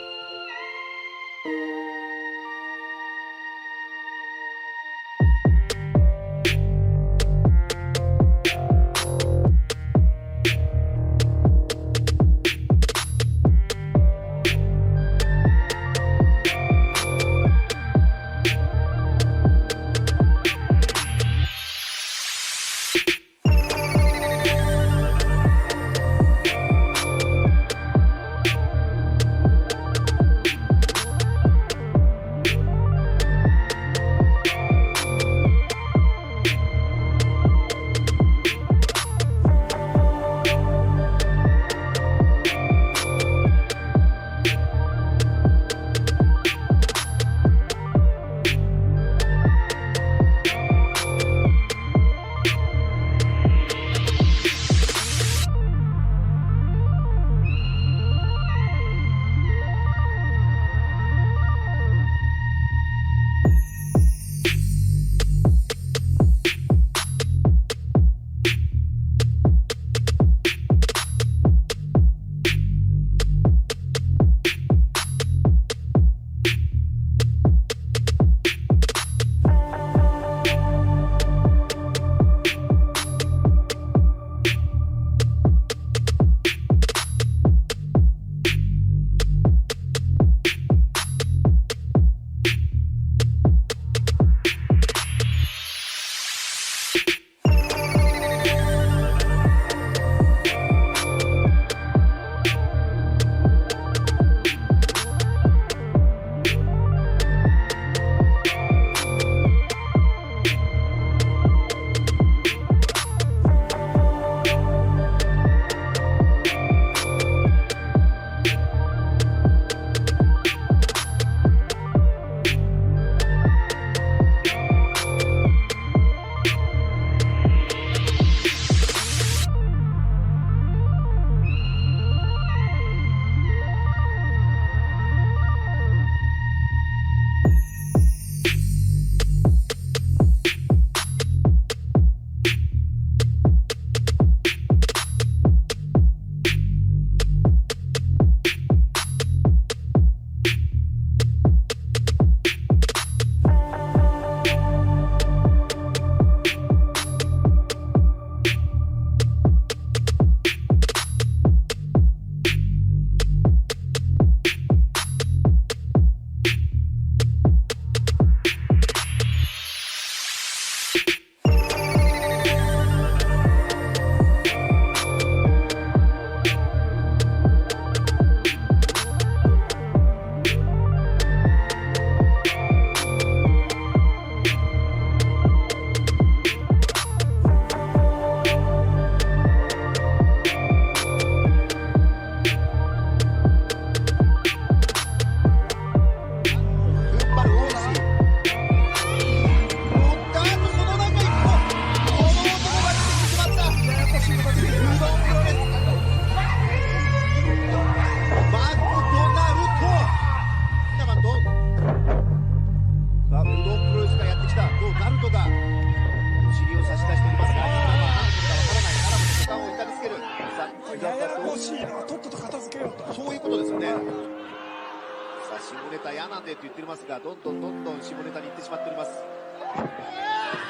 ネタ嫌なんでって言ってますが、どんどん下ネタに行ってしまっております。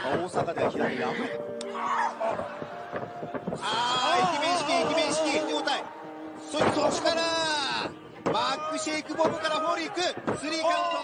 大阪では左が。イケメン式、状態。そしてそこから、バックシェイクボムからフォールいく。スリーカウント。